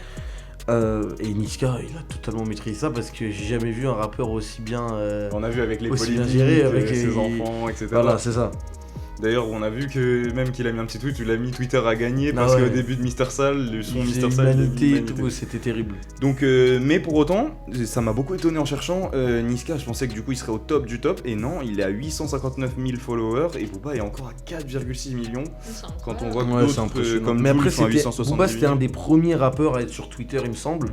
Et Niska, il a totalement maîtrisé ça parce que j'ai jamais vu un rappeur aussi bien. On a vu avec les aussi bien polémiques, géré, avec ses enfants, etc. Voilà, c'est ça. D'ailleurs, on a vu que même qu'il a mis un petit tweet où il a mis Twitter à gagner parce ouais. qu'au début de Mister Sal, le son Il faisait Mister Sal, il a mis Humanité et Humanité. tout, c'était terrible. Donc, mais pour autant, ça m'a beaucoup étonné en cherchant. Niska, je pensais que du coup il serait au top du top, et non, il est à 859 000 followers et Booba est encore à 4,6 millions. Quand on voit que Ouais, c'est d'autres impressionnant. comme Mais après, Jules sont à Booba, 870 c'était 000. un des premiers rappeurs à être sur Twitter, il me semble.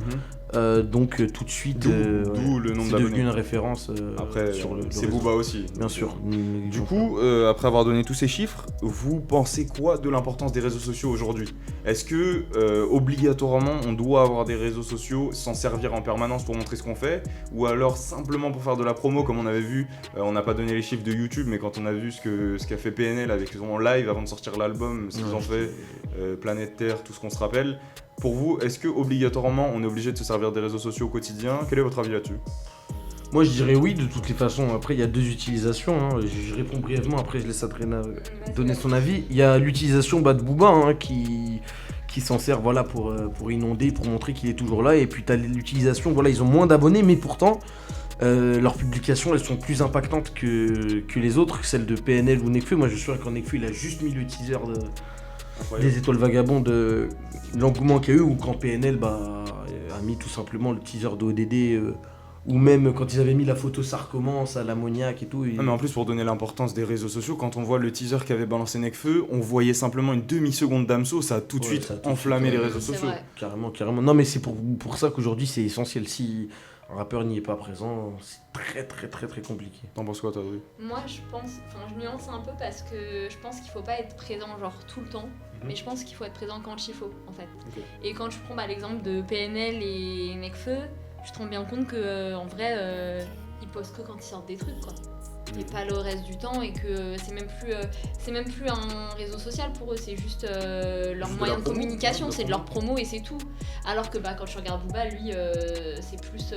Donc tout de suite, D'où le nombre c'est d'abonnés. devenu une référence Après, sur le c'est réseau. Booba aussi. Bien sûr. Du coup, après avoir donné tous ces chiffres, vous pensez quoi de l'importance des réseaux sociaux aujourd'hui? Est-ce que obligatoirement on doit avoir des réseaux sociaux, s'en servir en permanence pour montrer ce qu'on fait, ou alors simplement pour faire de la promo comme on avait vu, on n'a pas donné les chiffres de YouTube, mais quand on a vu ce qu'a fait PNL avec son live avant de sortir l'album, ce qu'ils ont fait, Planète Terre, tout ce qu'on se rappelle. Pour vous, est-ce que obligatoirement on est obligé de se servir des réseaux sociaux au quotidien? Quel est votre avis là-dessus? Moi je dirais oui de toutes les façons. Après il y a deux utilisations, hein. Je réponds brièvement, après je laisse Adrena donner son avis. Il y a l'utilisation de Booba hein, qui s'en sert voilà, pour inonder, pour montrer qu'il est toujours là. Et puis tu as l'utilisation, voilà, ils ont moins d'abonnés mais pourtant leurs publications elles sont plus impactantes que les autres, celles de PNL ou Nekfeu. Moi je suis sûr qu'en Nekfeu il a juste mis le teaser des Étoiles Vagabondes, l'engouement qu'il y a eu, ou quand PNL a mis tout simplement le teaser d'ODD, ou même quand ils avaient mis la photo Ça recommence à l'ammoniaque et tout. Non, mais en plus, pour donner l'importance des réseaux sociaux, quand on voit le teaser qu'avait balancé Nekfeu, on voyait simplement une demi-seconde d'Amso, ça a tout de Ouais, suite ça a tout de enflammé suite, les réseaux C'est sociaux. vrai. Carrément. Non mais c'est pour ça qu'aujourd'hui c'est essentiel. Si un rappeur n'y est pas présent, c'est très compliqué. T'en penses quoi, toi, Adrien? Moi, je nuance un peu parce que je pense qu'il faut pas être présent genre tout le temps, mais je pense qu'il faut être présent quand il faut en fait. Ok. Et quand je prends l'exemple de PNL et Nekfeu, je te rends bien compte que en vrai, ils postent que quand ils sortent des trucs quoi. Et pas le reste du temps, et que c'est même plus un réseau social pour eux, c'est juste leur Juste de moyen la de promo, communication, de c'est de leur promo et c'est tout. Alors que quand je regarde Booba, lui, c'est plus...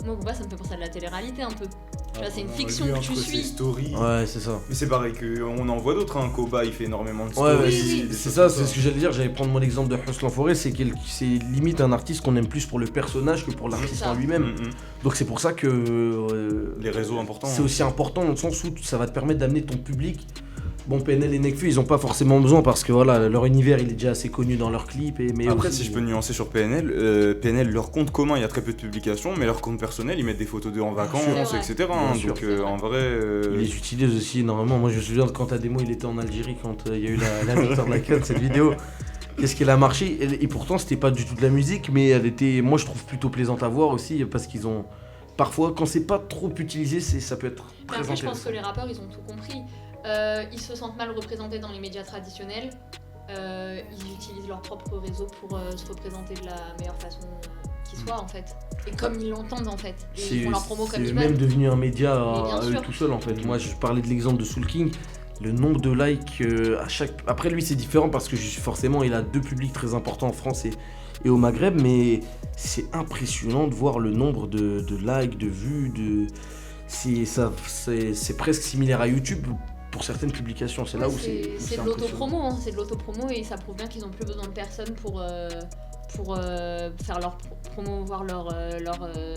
Moi, Booba, ça me fait penser à de la télé-réalité un peu. Tu vois, c'est une fiction que tu suis. Stories. Ouais c'est ça. Mais c'est pareil qu'on en voit d'autres, hein. Koba il fait énormément de Ouais, stories. oui, des c'est choses ça, comme c'est ce que j'allais dire. J'allais prendre mon exemple de Hustle L'Enfoiré, c'est limite un artiste qu'on aime plus pour le personnage que pour l'artiste ça. en lui-même. Mm, mm. Donc c'est pour ça que Les réseaux importants. c'est hein. aussi important dans le sens où ça va te permettre d'amener ton public. Bon, PNL et Nekfeu, ils ont pas forcément besoin parce que voilà, leur univers il est déjà assez connu dans leurs clips. Mais Après, aussi, si je peux nuancer sur PNL, PNL, leur compte commun, il y a très peu de publications, mais leur compte personnel, ils mettent des photos d'eux en vacances, sûr. etc. hein. Bien sûr. Donc, en vrai. ils les utilisent aussi énormément. Moi je me souviens de quand Ademo il était en Algérie, quand il y a eu la victoire de la CAN, cette vidéo. Qu'est-ce qu'elle a marché et pourtant c'était pas du tout de la musique, mais elle était, moi je trouve plutôt plaisante à voir aussi parce qu'ils ont. Parfois, quand c'est pas trop utilisé, ça peut être Mais très après, je intéressant. pense que les rappeurs, ils ont tout compris. Ils se sentent mal représentés dans les médias traditionnels. Ils utilisent leur propre réseau pour se représenter de la meilleure façon qui soit en fait. Et comme ils l'entendent en fait. Et ils font leur promo comme C'est ils même veulent. devenu un média Mais bien à eux sûr. tout seul en fait. Moi je parlais de l'exemple de Soul King. Le nombre de likes à chaque. Après lui c'est différent parce que forcément il a deux publics très importants en France et au Maghreb, mais c'est impressionnant de voir le nombre de likes, de vues, c'est presque similaire à YouTube pour certaines publications. C'est là où c'est de impressionnant. l'autopromo, hein. C'est de l'autopromo et ça prouve bien qu'ils n'ont plus besoin de personne pour faire leur promouvoir leur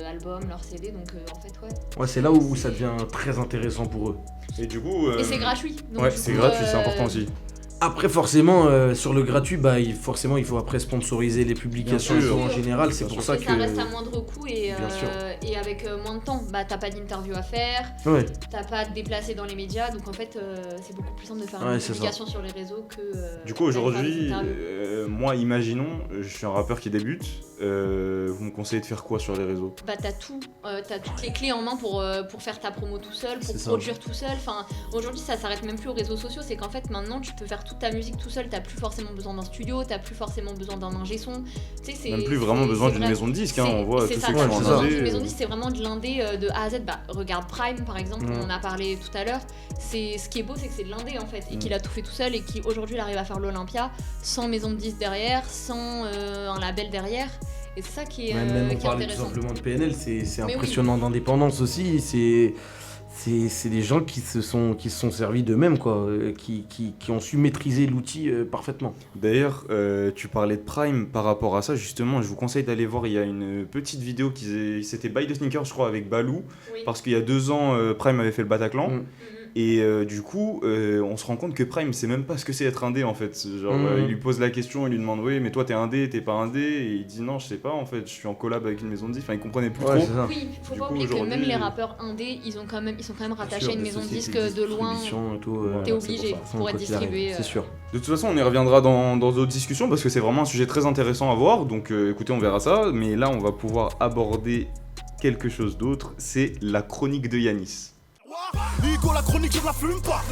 album, leur CD. Donc en fait ouais. Ouais, c'est là où ça devient très intéressant pour eux. Et du coup. Et c'est gratuit. Donc, Ouais, du c'est coup, gratuit, c'est important aussi. Après, forcément, sur le gratuit, forcément, il faut après sponsoriser les publications Bien sûr. en général. C'est pour ça Et que. ça reste à moindre coût et Bien sûr. avec moins de temps. T'as pas d'interview à faire, Ouais. t'as pas à te déplacer dans les médias, donc en fait c'est beaucoup plus simple de faire Ouais, une c'est publication sur les réseaux que. Du coup, d'aller faire des aujourd'hui, interviews. moi, imaginons, je suis un rappeur qui débute, vous me conseillez de faire quoi sur les réseaux? T'as tout, t'as toutes les clés en main pour faire ta promo tout seul, pour C'est ça. produire tout seul. Enfin, aujourd'hui, ça s'arrête même plus aux réseaux sociaux. C'est qu'en fait, maintenant, tu peux faire toute ta musique tout seul. T'as plus forcément besoin d'un studio, t'as plus forcément besoin d'un ingé son. Tu sais, c'est Même plus vraiment besoin d'une maison de disques, hein, on voit c'est tous ça, ceux qui t'as sont plus en besoin indé. d'une maison de disques, c'est vraiment de l'indé de A à Z. Regarde Prime, par exemple, on en a parlé tout à l'heure. Ce qui est beau, c'est que c'est de l'indé en fait, et qu'il a tout fait tout seul, et qui aujourd'hui il arrive à faire l'Olympia sans maison de disques derrière, sans un label derrière. Et c'est ça qui est, Même on qui est parlait tout intéressant. simplement de PNL, c'est Mais impressionnant d'indépendance aussi. C'est des gens qui se sont servis d'eux-mêmes, quoi, qui ont su maîtriser l'outil parfaitement. D'ailleurs, tu parlais de Prime par rapport à ça, justement, je vous conseille d'aller voir, il y a une petite vidéo c'était Buy the Sneakers, je crois, avec Balou, Oui. parce qu'il y a 2 ans, Prime avait fait le Bataclan. Mm. Et du coup, on se rend compte que Prime, c'est même pas ce que c'est être indé en fait. Genre, il lui pose la question, il lui demande oui, mais toi t'es indé, t'es pas indé, et il dit non, je sais pas en fait, je suis en collab avec une maison de disques. Enfin, il comprenait plus Ouais, trop. c'est ça. Oui, faut Du pas coup, oublier que même aujourd'hui- les rappeurs indés, ils sont quand même rattachés Sûr, à une des maison de sociétés disques de loin. distribution et tout, T'es c'est obligé pour ça. pour être Quoi qu'il arrive, distribué. C'est sûr. De toute façon, on y reviendra dans d'autres discussions parce que c'est vraiment un sujet très intéressant à voir. Donc écoutez, on verra ça. Mais là, on va pouvoir aborder quelque chose d'autre. C'est la chronique de Yanis. Ico, la chronique, je la fume pas.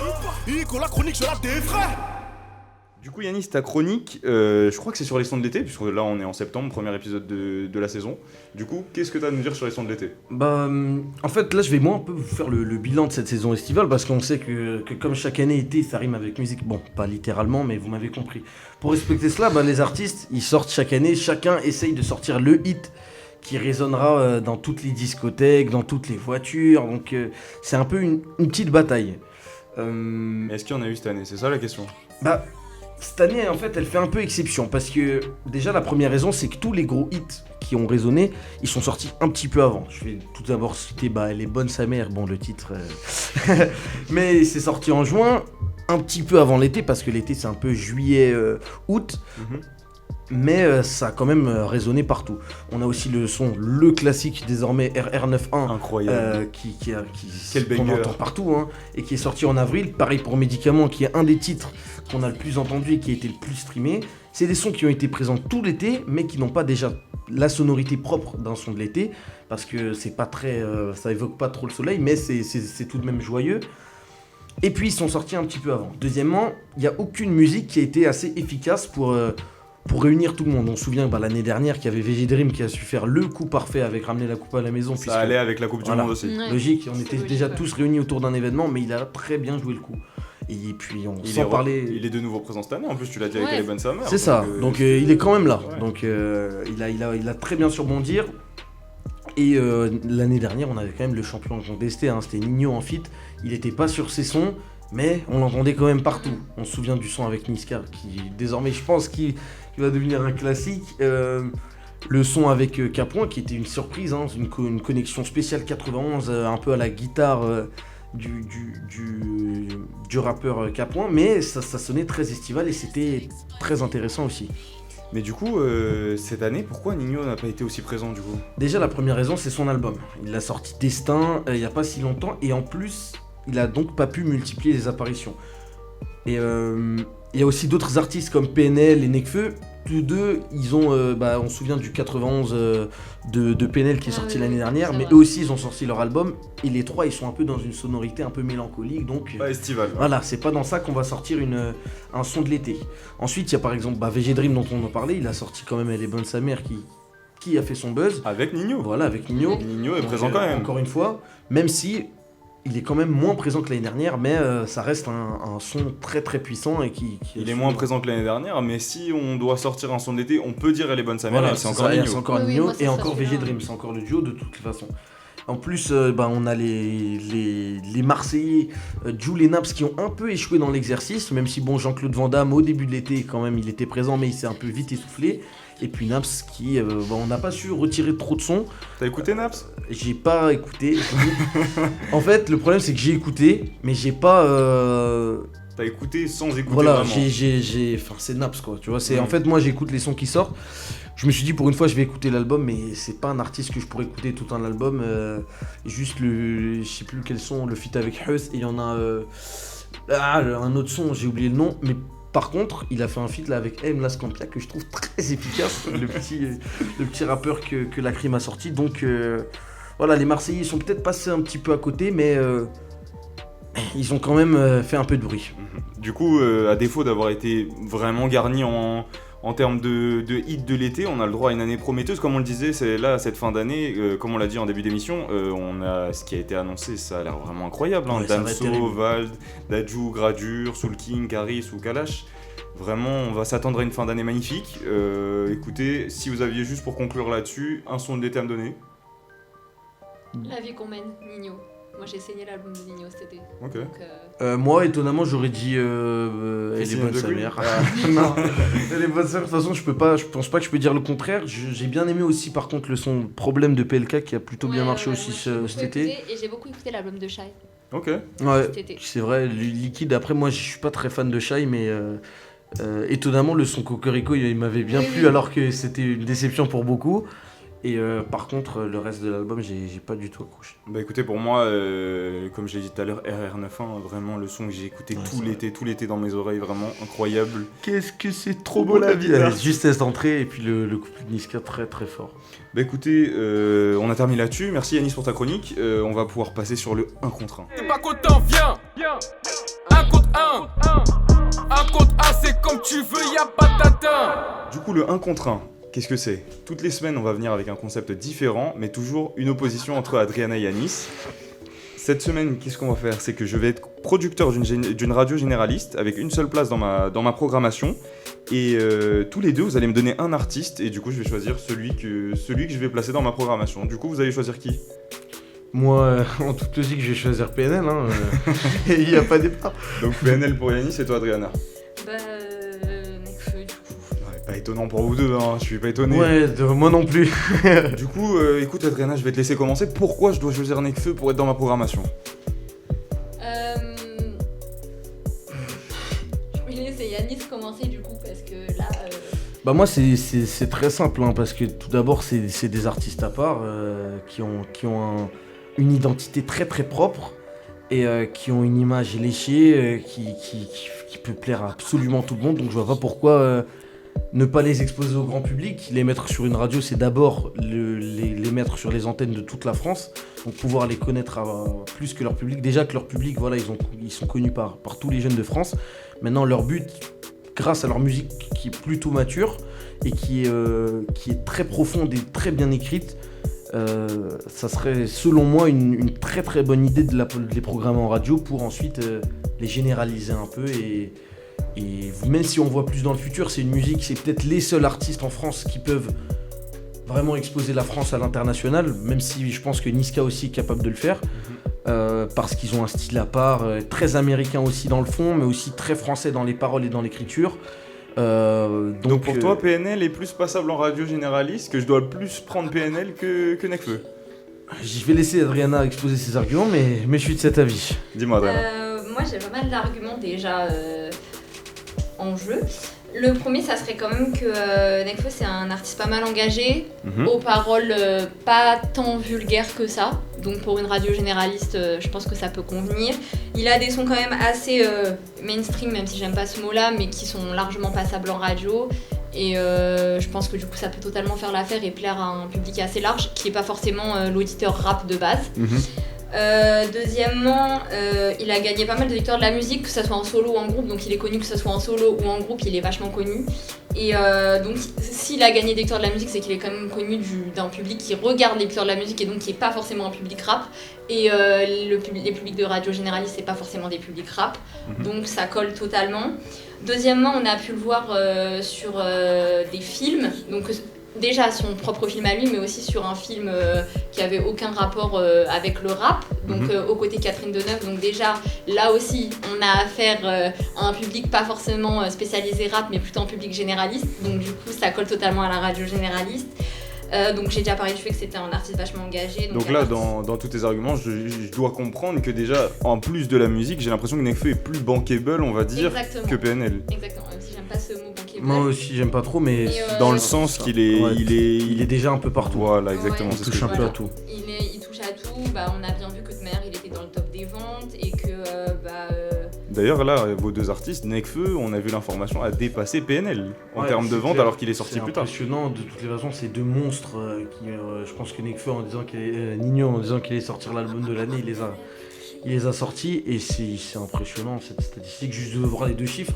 Ico, la chronique, je la défraie. Du coup, Yanis, ta chronique, je crois que c'est sur les sons de l'été, puisque là, on est en septembre, premier épisode de la saison. Du coup, qu'est-ce que tu as à nous dire sur les sons de l'été? En fait, là, je vais moi un peu vous faire le bilan de cette saison estivale parce qu'on sait que comme chaque année, été, ça rime avec musique. Bon, pas littéralement, mais vous m'avez compris. Pour respecter cela, les artistes, ils sortent chaque année, chacun essaye de sortir le hit qui résonnera dans toutes les discothèques, dans toutes les voitures. Donc, c'est un peu une petite bataille. Mais est-ce qu'il y en a eu cette année? C'est ça la question. Cette année, en fait, elle fait un peu exception parce que déjà, la première raison, c'est que tous les gros hits qui ont résonné, ils sont sortis un petit peu avant. Je vais tout d'abord citer Les Bonnes Sa Mère, bon, le titre, mais c'est sorti en juin, un petit peu avant l'été parce que l'été, c'est un peu juillet, août. Mais ça a quand même résonné partout. On a aussi le classique désormais RR91 Incroyable. Quel qu'on banger. entend partout hein, et qui est sorti en avril. Pareil pour Médicament, qui est un des titres qu'on a le plus entendu et qui a été le plus streamé. C'est des sons qui ont été présents tout l'été, mais qui n'ont pas déjà la sonorité propre d'un son de l'été, parce que c'est pas très, ça évoque pas trop le soleil, mais c'est tout de même joyeux. Et puis ils sont sortis un petit peu avant. Deuxièmement, il n'y a aucune musique qui a été assez efficace pour réunir tout le monde. On se souvient l'année dernière qu'il y avait VG Dream qui a su faire le coup parfait avec ramener la coupe à la maison. Ça allait avec la Coupe du Voilà. Monde aussi. Ouais. Logique, on C'est était logique, déjà ouais. tous réunis autour d'un événement, mais il a très bien joué le coup. Et puis on Il s'en est, parlait. il est de nouveau présent cette année, en plus tu l'as dit avec Ouais. les bonnes sa mère. C'est ça, donc il est quand même là. Ouais. Donc il a très bien su rebondir. Et l'année dernière, on avait quand même le champion contesté, hein, c'était Nino en feat. Il n'était pas sur ses sons, mais on l'entendait quand même partout. On se souvient du son avec Niska, qui désormais, je pense, qui va devenir un classique. Le son avec Capoin, qui était une surprise, hein, une connexion spéciale 91, un peu à la guitare du rappeur Capoin, mais ça sonnait très estival et c'était très intéressant aussi. Mais du coup, cette année, pourquoi Nino n'a pas été aussi présent du coup? Déjà, la première raison, c'est son album. Il a sorti Destin il n'y a pas si longtemps, et en plus, il a donc pas pu multiplier les apparitions. Et il y a aussi d'autres artistes comme PNL et Nekfeu. Tous deux, ils ont, on se souvient du 91 de PNL qui est Ah sorti oui, l'année oui, dernière, c'est mais vrai. eux aussi, ils ont sorti leur album. Et les trois, ils sont un peu dans une sonorité un peu mélancolique, donc... Pas estival. Voilà, c'est pas dans ça qu'on va sortir un son de l'été. Ensuite, il y a par exemple VG Dream dont on en parlait, il a sorti quand même Elle est bonne sa mère qui a fait son buzz. Avec Nino. Voilà, avec Nino. Nino est Donc, présent quand même. Encore une fois, même si il est quand même moins présent que l'année dernière, mais ça reste un son très très puissant et qui Il est moins présent que l'année dernière, mais si on doit sortir un son d'été, on peut dire Elle est bonne sa mère, Voilà, et c'est encore Nino. C'est encore Oui, oui, Nino moi, ça et serait encore VG celui-là. Dream, c'est encore le duo de toute façon. En plus, on a les Marseillais, Jul et Naps qui ont un peu échoué dans l'exercice, même si bon, Jean-Claude Van Damme au début de l'été quand même il était présent, mais il s'est un peu vite essoufflé. Et puis Naps qui, on n'a pas su retirer trop de son. T'as écouté Naps? J'ai pas écouté. En fait, le problème c'est que j'ai écouté, mais j'ai pas t'as écouté sans écouter Voilà, vraiment. enfin c'est Naps quoi, tu vois, en fait moi j'écoute les sons qui sortent, je me suis dit pour une fois je vais écouter l'album, mais c'est pas un artiste que je pourrais écouter tout un album, juste je sais plus quel son, le feat avec Huss, et il y en a un autre son, j'ai oublié le nom, mais par contre il a fait un feat là avec M. Lascampia que je trouve très efficace, le petit rappeur que la Crime a sorti, donc voilà, les Marseillais ils sont peut-être passés un petit peu à côté, mais ils ont quand même fait un peu de bruit. Du coup, à défaut d'avoir été vraiment garni en termes de hits de l'été, on a le droit à une année prometteuse. Comme on le disait, c'est là, cette fin d'année, comme on l'a dit en début d'émission, on a ce qui a été annoncé, ça a l'air vraiment incroyable. Hein. Ouais, ça va être Damso, terrible. Vald, Dadju, Gradure, Soul King, Caris ou Kalash. Vraiment, on va s'attendre à une fin d'année magnifique. Écoutez, si vous aviez juste pour conclure là-dessus, un son de l'été à me donner. La vie qu'on mène, Nino. Moi j'ai saigné l'album de Nino cet été. Ok. Donc, Moi, étonnamment, j'aurais dit elle est Christine bonne de sa Green. mère. Non, elle est bonne sa mère. De toute façon, je pense pas que je peux dire le contraire. J'ai bien aimé aussi, par contre, le son Problème de PLK qui a plutôt bien marché aussi moi, j'ai beaucoup cet été. écouté, et j'ai beaucoup écouté l'album de Shai Ok. Ouais, cet été. c'est vrai, Liquide. Après, moi, je suis pas très fan de Shai, mais étonnamment, le son Cocorico, il m'avait bien Oui, plu, oui. alors que c'était une déception pour beaucoup. Et par contre, le reste de l'album, j'ai pas du tout accroché. Bah écoutez, pour moi, comme je l'ai dit tout à l'heure, RR91, vraiment le son que j'ai écouté tout l'été dans mes oreilles, vraiment incroyable. Qu'est-ce que c'est trop beau la vie. Juste cette entrée et puis le couplet de Niska très très fort. Bah écoutez, on a terminé là-dessus. Merci Yanis pour ta chronique. On va pouvoir passer sur le 1 contre 1. T'es pas content, viens 1 contre 1 1 contre 1, c'est comme tu veux, y'a pas d'atteint. Du coup, le 1 contre 1, qu'est-ce que c'est ? Toutes les semaines, on va venir avec un concept différent, mais toujours une opposition entre Adriana et Yanis. Cette semaine, qu'est-ce qu'on va faire ? C'est que je vais être producteur d'une radio généraliste avec une seule place dans ma programmation. Et tous les deux, vous allez me donner un artiste et du coup, je vais choisir celui que je vais placer dans ma programmation. Du coup, vous allez choisir qui ? Moi, en toute logique, je vais choisir PNL. Il n'y a pas débat. Donc PNL pour Yanis et toi Adriana. Bah, Nekfeu du coup. Ouais, pas étonnant pour vous deux, hein, je suis pas étonné. Ouais, moi non plus. Du coup, écoute Adriana, je vais te laisser commencer. Pourquoi je dois choisir Nekfeu pour être dans ma programmation ? Je vais laisser Yanis commencer du coup parce que là. Bah moi, c'est très simple, parce que tout d'abord, c'est des artistes à part qui ont une identité très très propre et qui ont une image léchée qui peut plaire à absolument tout le monde. Donc je vois pas pourquoi ne pas les exposer au grand public. Les mettre sur une radio, c'est d'abord les mettre sur les antennes de toute la France. Donc pouvoir les connaître plus que leur public. Déjà que leur public, voilà, ils sont connus par tous les jeunes de France. Maintenant, leur but, grâce à leur musique qui est plutôt mature et qui est très profonde et très bien écrite, ça serait selon moi une très très bonne idée de les programmer en radio pour ensuite les généraliser un peu et même si on voit plus dans le futur, c'est une musique, c'est peut-être les seuls artistes en France qui peuvent vraiment exposer la France à l'international, même si je pense que Niska aussi est capable de le faire, parce qu'ils ont un style à part, très américain aussi dans le fond, mais aussi très français dans les paroles et dans l'écriture. Donc pour toi, PNL est plus passable en radio généraliste, que je dois plus prendre PNL que Nekfeu. Je vais laisser Adriana exposer ses arguments, mais je suis de cet avis. Dis-moi Adriana. Moi j'ai pas mal d'arguments déjà en jeu. Le premier, ça serait quand même que Nekfeu c'est un artiste pas mal engagé, aux paroles pas tant vulgaires que ça. Donc pour une radio généraliste, je pense que ça peut convenir. Il a des sons quand même assez mainstream, même si j'aime pas ce mot-là, mais qui sont largement passables en radio. Et je pense que du coup ça peut totalement faire l'affaire et plaire à un public assez large, qui n'est pas forcément l'auditeur rap de base. Deuxièmement, il a gagné pas mal de victoires de la musique, que ce soit en solo ou en groupe, donc il est connu, que ce soit en solo ou en groupe, il est vachement connu. Et donc s'il a gagné des victoires de la musique, c'est qu'il est quand même connu d'un public qui regarde les victoires de la musique et donc qui n'est pas forcément un public rap. Et les publics de radio généraliste, c'est pas forcément des publics rap, donc ça colle totalement. Deuxièmement, on a pu le voir sur des films, donc déjà son propre film à lui, mais aussi sur un film qui avait aucun rapport avec le rap, donc aux côtés de Catherine Deneuve. Donc déjà, là aussi, on a affaire à un public pas forcément spécialisé rap, mais plutôt un public généraliste. Donc du coup, ça colle totalement à la radio généraliste. Donc j'ai déjà parlé du fait que c'était un artiste vachement engagé. Donc là, dans tous tes arguments, je dois comprendre que déjà, en plus de la musique, j'ai l'impression que Nekfeu est plus bankable, on va dire, Exactement. que PNL. Exactement, même si j'aime pas ce mot bankable. Moi aussi, j'aime pas trop, mais Dans le sens qu'il est, Ouais, il est déjà un peu partout. Voilà, exactement. Ouais, c'est Il ce que touche je un veux peu à dire. tout. Il touche à tout. On a bien vu que de manière, il était dans le top des ventes et que D'ailleurs, là, vos deux artistes, Nekfeu, on a vu l'information, a dépassé PNL en Ouais, termes de c'est vente clair. alors qu'il est sorti plus tard. C'est impressionnant, de toutes les façons, c'est deux monstres qui, je pense que Nekfeu en disant Nino en disant qu'il allait sortir l'album de l'année, il les a sortis et c'est impressionnant cette statistique, juste de voir les deux chiffres.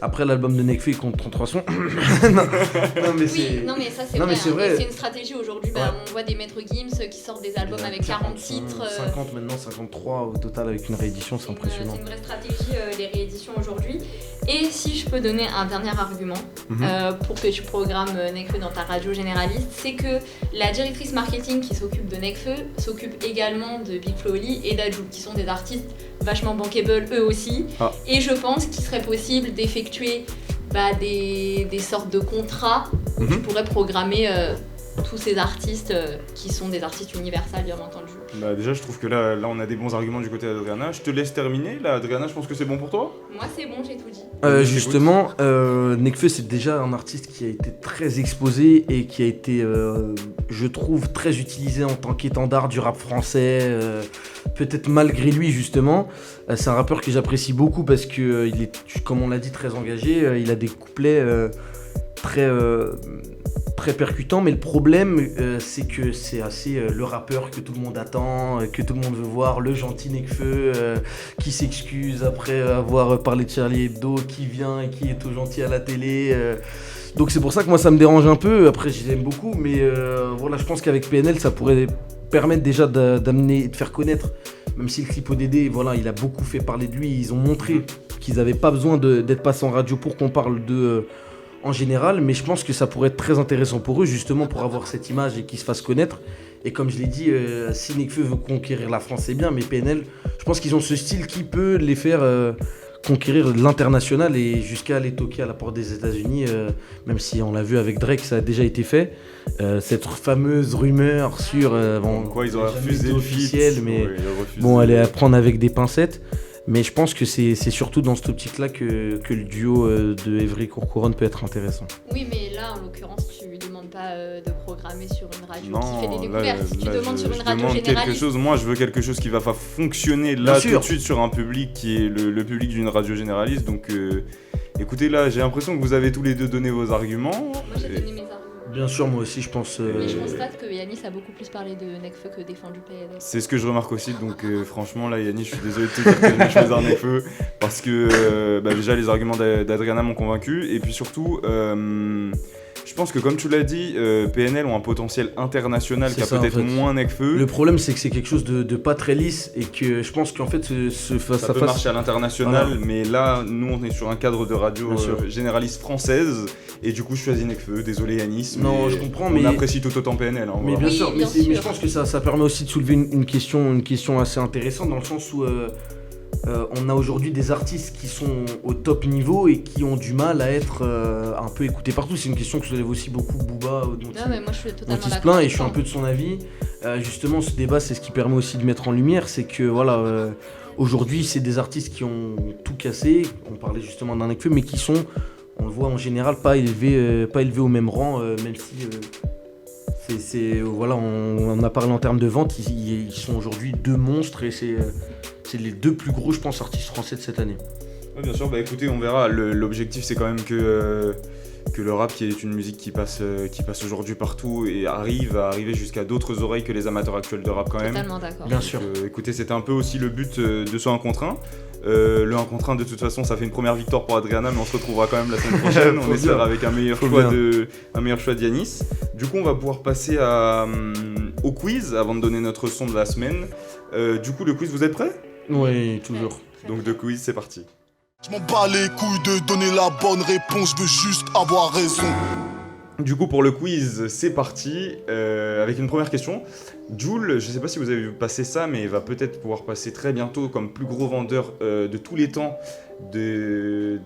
Après l'album de Nekfeu il compte 33 sons. non mais c'est... Oui, non mais ça c'est Non, vrai, mais c'est hein. vrai. Et c'est une stratégie aujourd'hui, Ouais. on voit des maîtres Gims qui sortent des albums avec 40 titres. 50 maintenant, 53 au total avec une réédition, c'est impressionnant. C'est une vraie stratégie, les rééditions aujourd'hui. Et si je peux donner un dernier argument pour que tu programmes Nekfeu dans ta radio généraliste, c'est que la directrice marketing qui s'occupe de Nekfeu s'occupe également de Big Flo Oli et d'Adju, qui sont des artistes vachement bankable eux aussi. Ah. Et je pense qu'il serait possible d'effectuer des sortes de contrats où tu pourrais programmer tous ces artistes qui sont des artistes universels, bien entendu. Bah, déjà, je trouve que là, on a des bons arguments du côté d'Adriana. Je te laisse terminer. Là, Adriana, je pense que c'est bon pour toi. Moi c'est bon, j'ai tout dit. Justement, Nekfeu c'est déjà un artiste qui a été très exposé et qui a été, je trouve, très utilisé en tant qu'étendard du rap français, peut-être malgré lui justement. C'est un rappeur que j'apprécie beaucoup parce que il est, comme on l'a dit, très engagé. Il a des couplets très percutant, mais le problème c'est que c'est assez le rappeur que tout le monde attend, que tout le monde veut voir, le gentil Nekfeu qui s'excuse après avoir parlé de Charlie Hebdo, qui vient et qui est tout gentil à la télé. Donc c'est pour ça que moi ça me dérange un peu, après je l'aime beaucoup, mais voilà, je pense qu'avec PNL ça pourrait permettre déjà d'amener, de faire connaître, même si le clip ODD, voilà, il a beaucoup fait parler de lui, ils ont montré qu'ils n'avaient pas besoin d'être passés en radio pour qu'on parle de... en général, mais je pense que ça pourrait être très intéressant pour eux, justement pour avoir cette image et qu'ils se fassent connaître. Et comme je l'ai dit, si Nekfeu veut conquérir la France, c'est bien, mais PNL, je pense qu'ils ont ce style qui peut les faire conquérir l'international et jusqu'à aller toquer à la porte des États-Unis, même si on l'a vu avec Drake, ça a déjà été fait. Cette fameuse rumeur sur... Quoi, ils auraient jamais refusé été le officiel, feat. mais Ouais, ils auraient refusé. bon, elle est à prendre avec des pincettes. Mais je pense que c'est surtout dans cette optique-là que le duo de Evry Courcouronne peut être intéressant. Oui, mais là, en l'occurrence, tu lui demandes pas de programmer sur une radio Non, qui fait des là, découvertes. Tu demandes sur une radio demande quelque généraliste. chose. Moi, je veux quelque chose qui va fonctionner là Bien sûr. tout de suite sur un public qui est le public d'une radio généraliste. Donc, écoutez, là, j'ai l'impression que vous avez tous les deux donné vos arguments. Moi, j'ai donné mes arguments. Bien sûr, moi aussi, je pense... Mais je constate que Yanis a beaucoup plus parlé de Nekfeu que défendu PNL. C'est ce que je remarque aussi, donc franchement là Yannis, je suis désolé de te dire que je vais choisir Nekfeu parce que déjà les arguments d'Adriana m'ont convaincu et puis surtout je pense que comme tu l'as dit, PNL ont un potentiel international C'est qui a ça, peut-être en fait. moins Nekfeu. Le problème, c'est que c'est quelque chose de pas très lisse et que je pense qu'en fait, Ça peut marcher à l'international, Voilà. mais là nous on est sur un cadre de radio Bien sûr. généraliste française et du coup je choisis Nekfeu, désolé Yannis, Non, mais je comprends, on mais- apprécie tout autant PNL. Hein, Mais voilà. bien Oui, sûr, bien mais sûr. je pense que ça permet aussi de soulever une question assez intéressante dans le sens où on a aujourd'hui des artistes qui sont au top niveau et qui ont du mal à être un peu écoutés partout. C'est une question que soulève aussi beaucoup Booba, dont Non, mais moi, je suis dont totalement il se d'accord. plaint et je suis un peu de son avis. Justement, ce débat, c'est ce qui permet aussi de mettre en lumière, c'est que voilà, aujourd'hui, c'est des artistes qui ont tout cassé. On parlait justement d'un Nekfeu, mais qui sont, on le voit en général, pas élevés au même rang, même si voilà, on a parlé en termes de vente, ils sont aujourd'hui deux monstres et c'est les deux plus gros, je pense, artistes français de cette année. Ouais, bien sûr, bah écoutez, on verra. L'objectif, c'est quand même que le rap, qui est une musique qui passe aujourd'hui partout et arriver jusqu'à d'autres oreilles que les amateurs actuels de rap quand même. Totalement d'accord. Bien sûr. Écoutez, c'était un peu aussi le but de ce 1 contre 1. Le 1 contre 1, de toute façon, ça fait une première victoire pour Adriana, mais on se retrouvera quand même la semaine prochaine. Faut On espère bien. avec un meilleur Faut choix de Yanis. Du coup, on va pouvoir passer au quiz avant de donner notre son de la semaine. Du coup, le quiz, vous êtes prêts ? Oui, toujours. Donc, de quiz, c'est parti. Je m'en bats les couilles de donner la bonne réponse, je veux juste avoir raison. Du coup, pour le quiz, c'est parti. Avec une première question. Jul, je sais pas si vous avez vu passer ça, mais il va peut-être pouvoir passer très bientôt comme plus gros vendeur de tous les temps des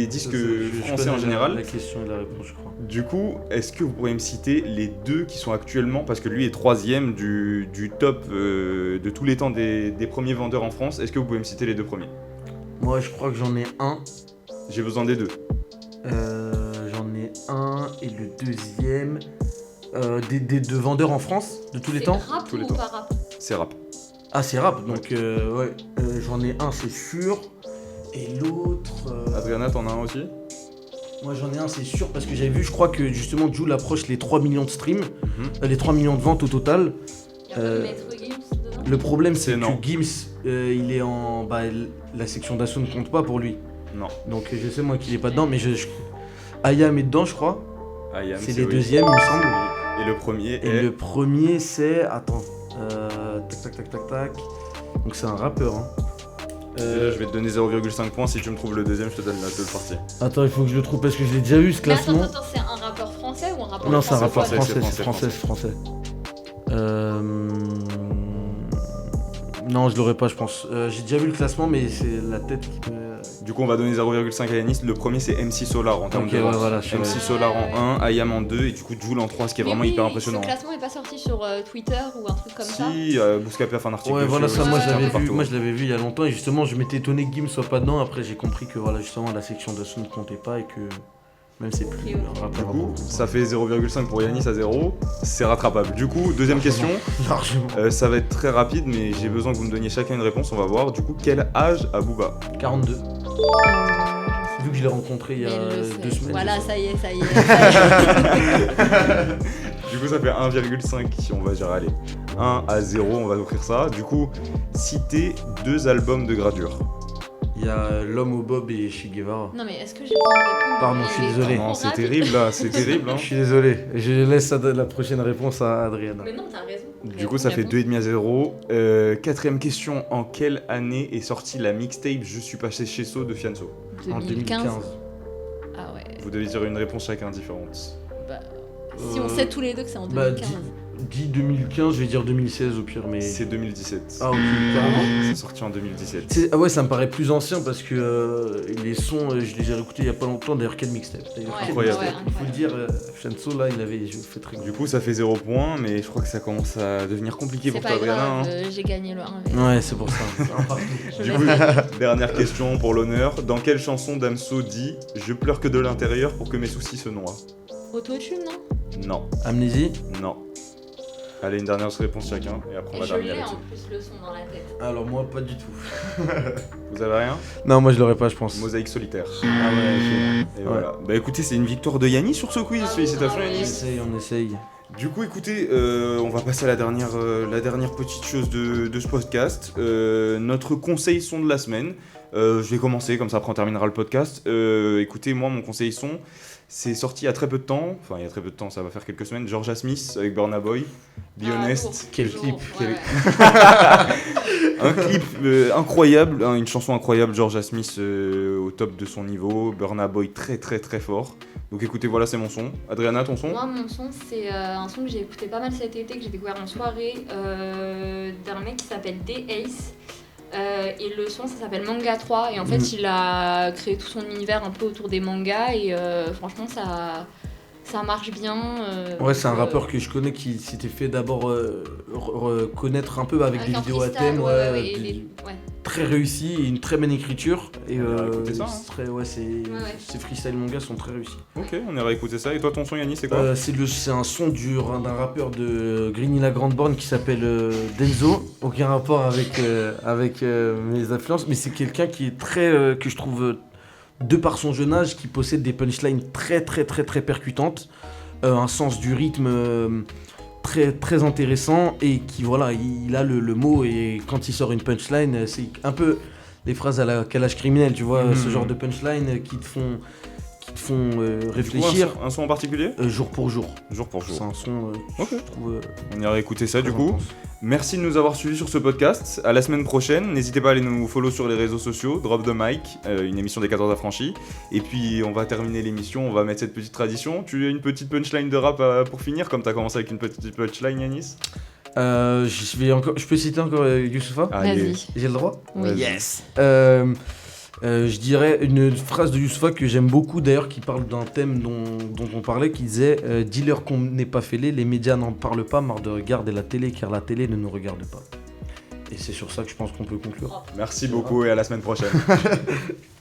disques français en général. La question et la réponse, je crois. Du coup, est-ce que vous pourriez me citer les deux qui sont actuellement, parce que lui est 3ème du top de tous les temps des premiers vendeurs en France, est-ce que vous pouvez me citer les deux premiers? Moi, je crois que j'en ai un. J'ai besoin des deux. J'en ai un et le deuxième. De vendeurs en France de tous les temps. C'est rap Tous les ou temps. pas rap? C'est rap. Ah, c'est rap, donc ouais. J'en ai un, c'est sûr. Et l'autre. Adriana, t'en as un aussi? Moi, j'en ai un, c'est sûr, parce que j'avais vu, je crois que justement, Jul approche les 3 millions de streams, les 3 millions de ventes au total. Y'a pas de Maître Gims dedans? Le problème, c'est C'est non. que Gims, il est en. Bah, la section d'assaut ne compte pas pour lui. Non. Donc, je sais, moi, qu'il est pas dedans, mais Ayam est dedans, je crois. Ayam, C'est les oui. deuxièmes, il me semble. Et le premier Et est... le premier, c'est. Attends. Tac. Donc, c'est un rappeur, hein. Déjà, je vais te donner 0,5 points. Si tu me trouves le deuxième, je te donne la deux parties. Attends, il faut que je le trouve parce que je l'ai déjà vu ce Mais attends, classement. c'est un rappeur français ou un rappeur Non, c'est un français? rappeur français, français, c'est c'est français. Non, je l'aurais pas, je pense. J'ai déjà vu le classement, mais c'est la tête qui me. Du coup, on va donner 0,5 à Yanis. Le premier, c'est MC Solar en termes Ok, de ouais, vente. voilà, je MC savais. Solar en 1, Ayam en 2 et du coup Jul en 3, ce qui est Mais vraiment oui, hyper impressionnant. Ce classement est pas sorti sur Twitter ou un truc comme ça? Si, Bouscapé a fait un article. Ouais, dessus voilà, aussi, ça, moi c'est je l'avais partout. vu. Moi je l'avais vu il y a longtemps et justement, je m'étais étonné que Gims soit pas dedans. Après, j'ai compris que voilà, justement, la section de son ne comptait pas et que même c'est plus Ok, un Du rappeur. coup, ça fait 0,5 pour Yanis à 0. C'est rattrapable. Du coup, deuxième question. Largement. Ça va être très rapide, mais j'ai besoin que vous me donniez chacun une réponse. On va voir. Du coup, quel âge a Booba? 42. Vu que je l'ai rencontré il y a Mais il le 2 sait. semaines. Voilà, je sais. ça y est. Du coup, ça fait 1,5 si on va dire, allez, 1 à 0, on va offrir ça. Du coup, citez 2 albums de gradure. Il y a L'homme au Bob et Che Guevara. Non, mais est-ce que j'ai le temps de répondre? Pardon, je suis Il est désolé. trop Non, c'est rapide. terrible là, c'est terrible. Hein. Je suis désolé, je laisse la prochaine réponse à Adriana. Mais non, t'as raison. Du coup, ça fait 2,5 à 0. Quatrième question, en quelle année est sortie la mixtape Je suis passé chez So de Fianso? En 2015. Ah ouais. Vous devez dire une réponse chacun différente. Bah, si on sait tous les deux que c'est en Bah, 2015. dis 2015, je vais dire 2016 au pire, mais. C'est 2017. Ah, ok, carrément. C'est sorti en 2017. Ah ouais, ça me paraît plus ancien parce que les sons, je les ai réécoutés il y a pas longtemps. D'ailleurs, quel mixtape. D'ailleurs, Ouais, quel Incroyable. mixtape. Il faut le dire, Fianso là, il avait fait très Du coup, ça fait 0 points, mais je crois que ça commence à devenir compliqué C'est pour toi, pas Adriana. grave, hein. j'ai gagné le 1. Ouais, c'est pour ça. Je Du l'ai coup, fait. dernière question pour l'honneur. Dans quelle chanson Damso dit « Je pleure que de l'intérieur pour que mes soucis se noient Autotune, non? » Non, Amnésie. non. Allez, une dernière réponse chacun, et après on Et va je terminer l'ai là-dessus. en plus le son dans la tête. Alors moi, pas du tout. Vous avez rien? Non, moi je l'aurais pas, je pense. Mosaïque solitaire. Ah ouais, Et voilà. Bah écoutez, c'est une victoire de Yanis sur ce quiz. Bravo, Félicitations bravo, on Yanis. essaye, on essaye. Du coup, écoutez, on va passer à la dernière petite chose de ce podcast. Notre conseil son de la semaine. Je vais commencer, comme ça après on terminera le podcast. Écoutez, moi, mon conseil son, c'est sorti il y a très peu de temps. Enfin, il y a très peu de temps, ça va faire quelques semaines. Georgia Smith avec Burna Boy. Be Honest. Quel Toujours, clip, ouais, quel- ouais. Un clip incroyable, hein, une chanson incroyable. Georgia Smith au top de son niveau. Burna Boy très très très fort. Donc écoutez, voilà, c'est mon son. Adriana, ton son? Moi, mon son, c'est un son que j'ai écouté pas mal cet été, que j'ai découvert en soirée, d'un mec qui s'appelle D-Ace. Et le son, ça s'appelle Manga 3. Et en fait, il a créé tout son univers un peu autour des mangas. Et franchement, ça marche bien. Ouais, c'est un donc, rappeur que je connais qui s'était fait d'abord connaître un peu avec des un vidéos à freestyle, thème, ouais, et des- ouais. très réussi et une très bonne écriture. Et On va écouter ça, hein. ces freestyle mangas sont très réussis. Ok, on ira écouter ça. Et toi, ton son, Yannis, c'est quoi? C'est un son d'un rappeur de Grigny la Grande Borne qui s'appelle Denzo. Aucun rapport avec mes influences, mais c'est quelqu'un qui est très que je trouve de par son jeune âge, qui possède des punchlines très très très très percutantes, un sens du rythme très très intéressant et qui voilà, il a le mot et quand il sort une punchline, c'est un peu les phrases à la calage criminel, tu vois, ce genre de punchline qui te font réfléchir. Un son en particulier? Jour pour jour. Jour pour C'est jour. un son Ok. je trouve On ira écouter ça du très coup. intense. Merci de nous avoir suivis sur ce podcast. À la semaine prochaine. N'hésitez pas à aller nous follow sur les réseaux sociaux. Drop the Mic, une émission des 14 affranchis. Et puis on va terminer l'émission. On va mettre cette petite tradition. Tu as une petite punchline de rap pour finir, comme tu as commencé avec une petite punchline, Yanis? Je peux citer encore Youssoupha? Allez. Vas-y. J'ai le droit? Oui. Yes. Je dirais une phrase de Youssoupha que j'aime beaucoup d'ailleurs, qui parle d'un thème dont on parlait, qui disait dis-leur qu'on n'est pas fêlés, les médias n'en parlent pas, marre de regarder la télé car la télé ne nous regarde pas. Et c'est sur ça que je pense qu'on peut conclure. Merci beaucoup et à la semaine prochaine.